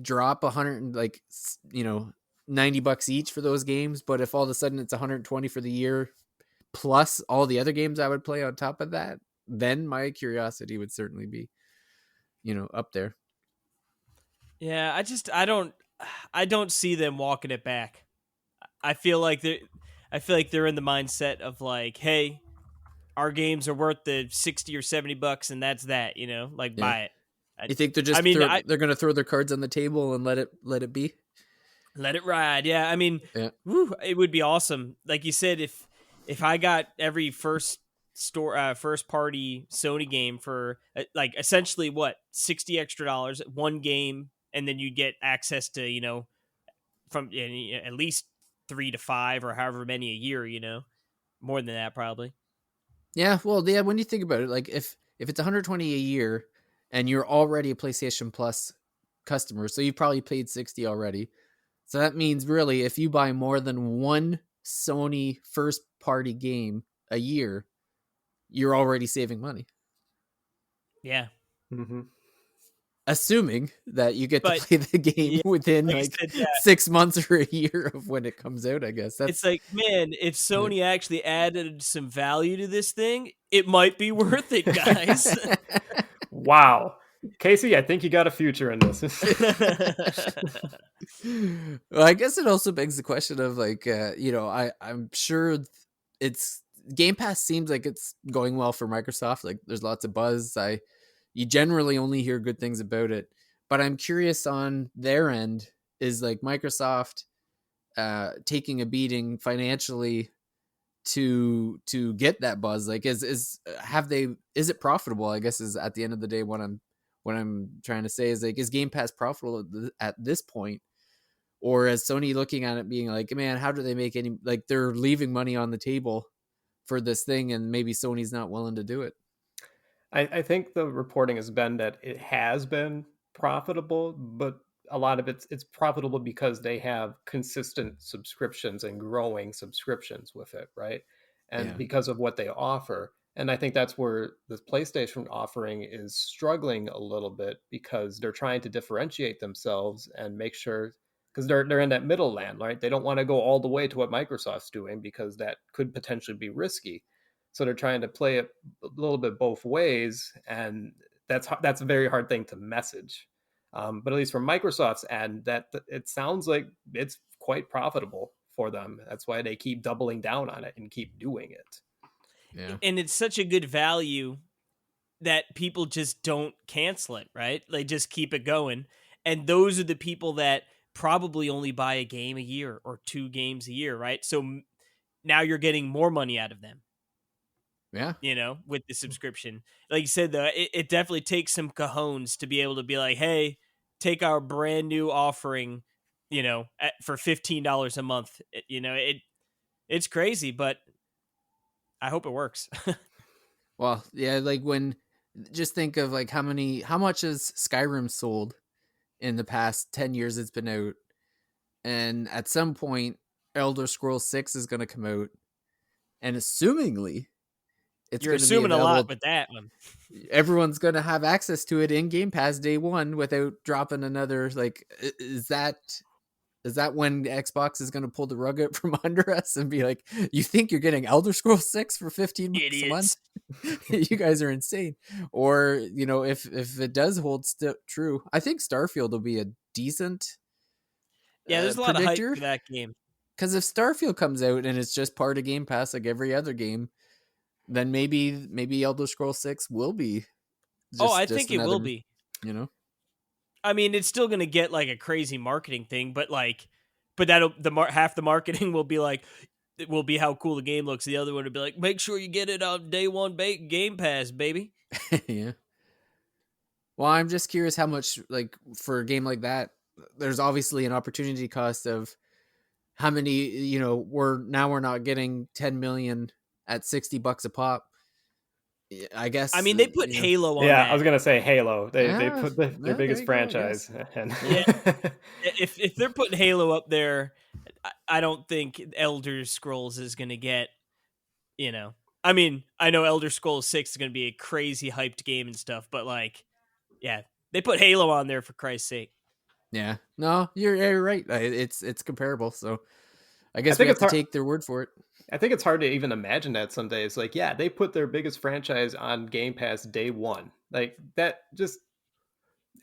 drop 100, like, $90 each for those games. But if all of a sudden it's 120 for the year, plus all the other games I would play on top of that, then my curiosity would certainly be, up there. Yeah, I don't see them walking it back. I feel like they're in the mindset of like, hey, our games are worth the 60 or $70, and that's that, like, Yeah. buy it. You think they're I just mean, I they're gonna throw their cards on the table and let it be? let it ride. Yeah, I mean, Yeah. it would be awesome. Like you said, if I got every first party Sony game for like essentially what, $60 extra, one game, and then you get access to from at least 3 to 5 or however many a year. More than that probably. Yeah, well, yeah, when you think about it, like, if it's 120 a year and you're already a PlayStation Plus customer, so you probably paid 60 already. So that means, really, if you buy more than one Sony first party game a year, you're already saving money. Yeah, Mm-hmm. Assuming that you get to but play the game yeah, within like I like said, yeah, 6 months or a year of when it comes out, I guess. it's That's like, man, if yeah. Sony actually added some value to this thing, it might be worth it, guys. Wow. Casey, I think you got a future in this. Well, I guess it also begs the question of, like, I'm sure it's Game Pass seems like it's going well for Microsoft. Like, there's lots of buzz. You generally only hear good things about it, But I'm curious on their end, is like Microsoft taking a beating financially to get that buzz? Like, is it profitable? I guess is at the end of the day what I'm trying to say is, like, is Game Pass profitable at this point, or is Sony looking at it being like, man, how do they make any, like, they're leaving money on the table for this thing, and maybe Sony's not willing to do it. I think the reporting has been that it has been profitable, but a lot of it's profitable because they have consistent subscriptions and growing subscriptions with it, right? And Yeah. because of what they offer. And I think that's where the PlayStation offering is struggling a little bit, because they're trying to differentiate themselves and make sure, because they're in that middle land, right? They don't want to go all the way to what Microsoft's doing, because that could potentially be risky. So they're trying to play it a little bit both ways, and that's a very hard thing to message. But at least from Microsoft's end, that it sounds like it's quite profitable for them. That's why they keep doubling down on it and keep doing it. Yeah. And it's such a good value that people just don't cancel it, right? They just keep it going. And those are the people that probably only buy a game a year or 2 games a year, right? So now you're getting more money out of them, Yeah. with the subscription. Like you said, though, it definitely takes some cojones to be able to be like, hey, take our brand new offering, for $15 a month. It's crazy, but I hope it works. Well, yeah, like, when, just think of like how much has Skyrim sold in the past 10 years it's been out, and at some point Elder Scrolls 6 is going to come out, and assumingly it's You're going to be assuming a lot available. with that one. Everyone's going to have access to it in Game Pass day one without dropping another, like, is that when Xbox is going to pull the rug out from under us and be like, you think you're getting Elder Scrolls 6 for $15 a month? Idiots. You guys are insane. Or, if it does hold true, I think Starfield will be a decent Yeah, there's a lot of hype predictor. for that game. Because if Starfield comes out and it's just part of Game Pass like every other game, then maybe Elder Scrolls 6 will be I just think it will another, be. you know. I mean, it's still going to get like a crazy marketing thing, but that'll half the marketing will be like, it will be how cool the game looks. The other one will be like, make sure you get it on day one Game Pass, baby. Yeah. Well, I'm just curious how much, like, for a game like that, there's obviously an opportunity cost of how many, we're not getting 10 million at $60 a pop. I guess, I mean, they put Halo on Yeah, I that. was gonna say Halo. They Yeah, put their there biggest you go, I guess. franchise, and Yeah. If they're putting Halo up there, I don't think Elder Scrolls is going to get, I mean, I know Elder Scrolls 6 is going to be a crazy hyped game and stuff, but yeah, they put Halo on there for Christ's sake. Yeah, no, you're right. It's comparable, so I I guess we think have it's to hard. take their word for it. I think it's hard to even imagine that someday. It's like, yeah, they put their biggest franchise on Game Pass day one. Like that, just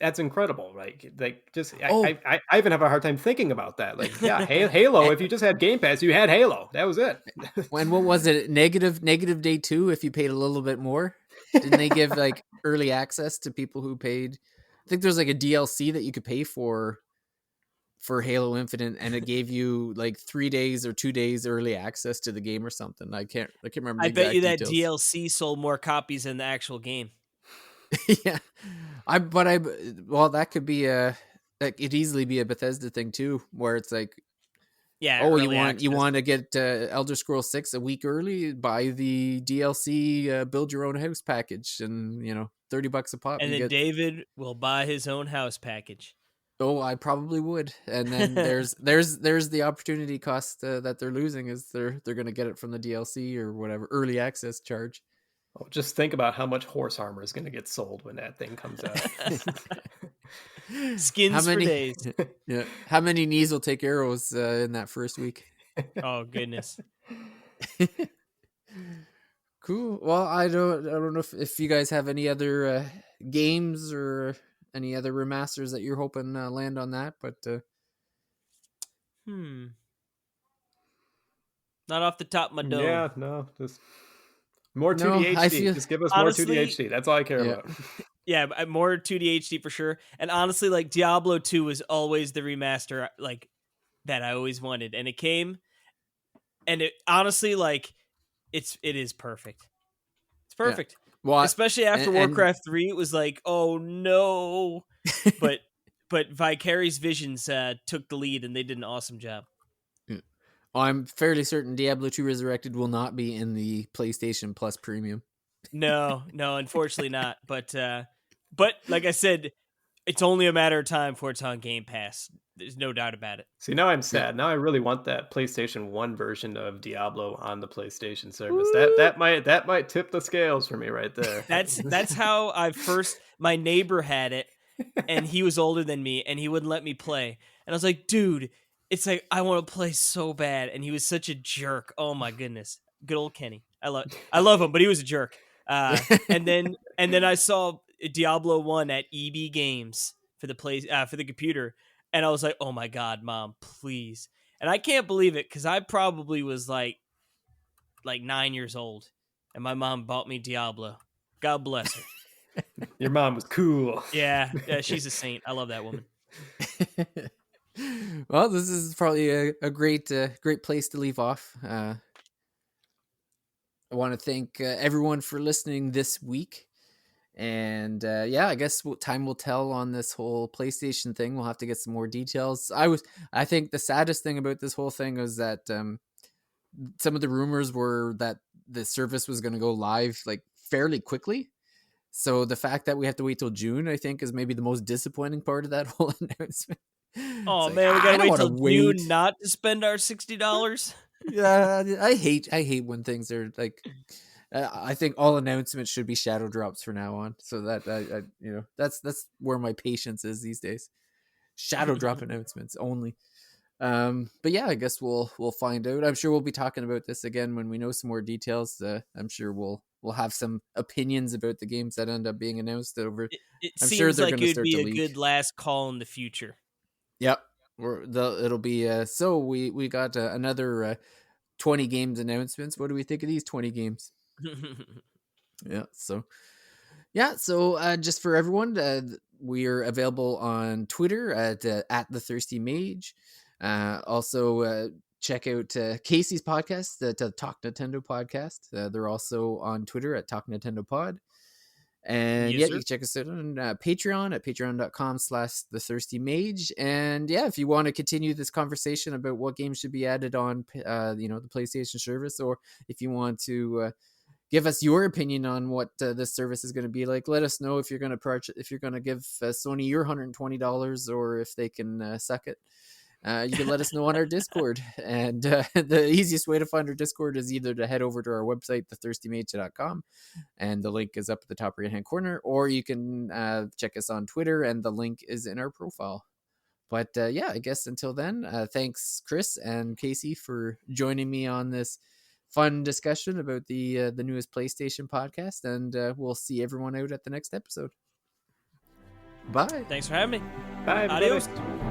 that's incredible. Like just Oh, I even have a hard time thinking about that. Like, yeah, Halo. If you just had Game Pass, you had Halo. That was it. when what was it? Negative day 2 if you paid a little bit more. Didn't they give like early access to people who paid? I think there's like a DLC that you could pay for Halo Infinite, and it gave you like 3 days or 2 days early access to the game or something. I can't remember I the bet you exact that details. DLC sold more copies than the actual game. Yeah, well, that could be that could easily be a Bethesda thing too, where it's like, Yeah, oh, early you access. want to get Elder Scrolls 6 a week early? Buy the DLC build your own house package, and $30 a pop. And You then get. David will buy his own house package. Oh, I probably would. And then there's the opportunity cost that they're losing, is they're going to get it from the DLC or whatever early access charge. Oh, just think about how much horse armor is going to get sold when that thing comes out. How Skins for many? days. Yeah, how many knees will take arrows in that first week? Oh goodness. Cool. Well, I don't know if you guys have any other games or any other remasters that you're hoping land on that, but Not off the top of my dome. Yeah, no, just more no, 2D I HD. feel Just give us more 2D Honestly, HD. That's all I care yeah. about. Yeah, more 2D HD for sure. And honestly, like Diablo 2 was always the remaster like that I always wanted, and it came, and it honestly like it is perfect. It's Yeah. perfect. Well, Especially after and Warcraft 3, it was like, oh no. But Vicarious Visions took the lead, and they did an awesome job. I'm fairly certain Diablo 2 Resurrected will not be in the PlayStation Plus Premium. No, unfortunately not. But like I said, it's only a matter of time before it's on Game Pass. There's no doubt about it. See, now I'm Yeah. sad. Now I really want that PlayStation 1 version of Diablo on the PlayStation service. Woo! That might tip the scales for me right there. That's how I first. My neighbor had it, and he was older than me, and he wouldn't let me play. And I was like, dude, it's like I want to play so bad, and he was such a jerk. Oh my goodness, good old Kenny. I love him, but he was a jerk. And then I saw Diablo 1 at EB Games for the computer, and I was like, oh my god, mom, please. And I can't believe it because I probably was like 9 years old, and my mom bought me Diablo. God bless her. Your mom was cool. Yeah, she's a saint. I love that woman. Well, this is probably a great place to leave off. I want to thank everyone for listening this week. And yeah, I guess time will tell on this whole PlayStation thing. We'll have to get some more details. I think the saddest thing about this whole thing was that some of the rumors were that the service was going to go live like fairly quickly. So the fact that we have to wait till June, I think, is maybe the most disappointing part of that whole announcement. Oh It's like, man, we I gotta don't wait want to till wait. June not to spend our $60. Yeah, I hate when things are like. I think all announcements should be shadow drops from now on. So that I that's where my patience is these days. Shadow drop announcements only. But yeah, I guess we'll find out. I'm sure we'll be talking about this again when we know some more details. I'm sure we'll have some opinions about the games that end up being announced over. It I'm sure seems they're like going it to would start be to a leak. good last call in the future. Yep. It'll be so we got another 20 games announcements. What do we think of these 20 games? Yeah, so just for everyone, we are available on Twitter at the Thirsty Mage. Also, check out Casey's podcast, the Talk Nintendo podcast. They're also on Twitter at Talk Nintendo Pod. And Yes, yeah, sir. you can check us out on Patreon at patreon.com/the Thirsty Mage. And yeah, if you want to continue this conversation about what games should be added on, the PlayStation service, or if you want to give us your opinion on what this service is going to be like, let us know if you're going to purchase, if you're going to give Sony your $120, or if they can suck it. You can let us know on our Discord. And the easiest way to find our Discord is either to head over to our website, thethirstymage.com, and the link is up at the top right hand corner, or you can check us on Twitter, and the link is in our profile. But yeah, I guess until then, thanks Chris and Casey for joining me on this fun discussion about the newest PlayStation podcast, and we'll see everyone out at the next episode. Bye. Thanks for having me. Bye, everybody. Adios.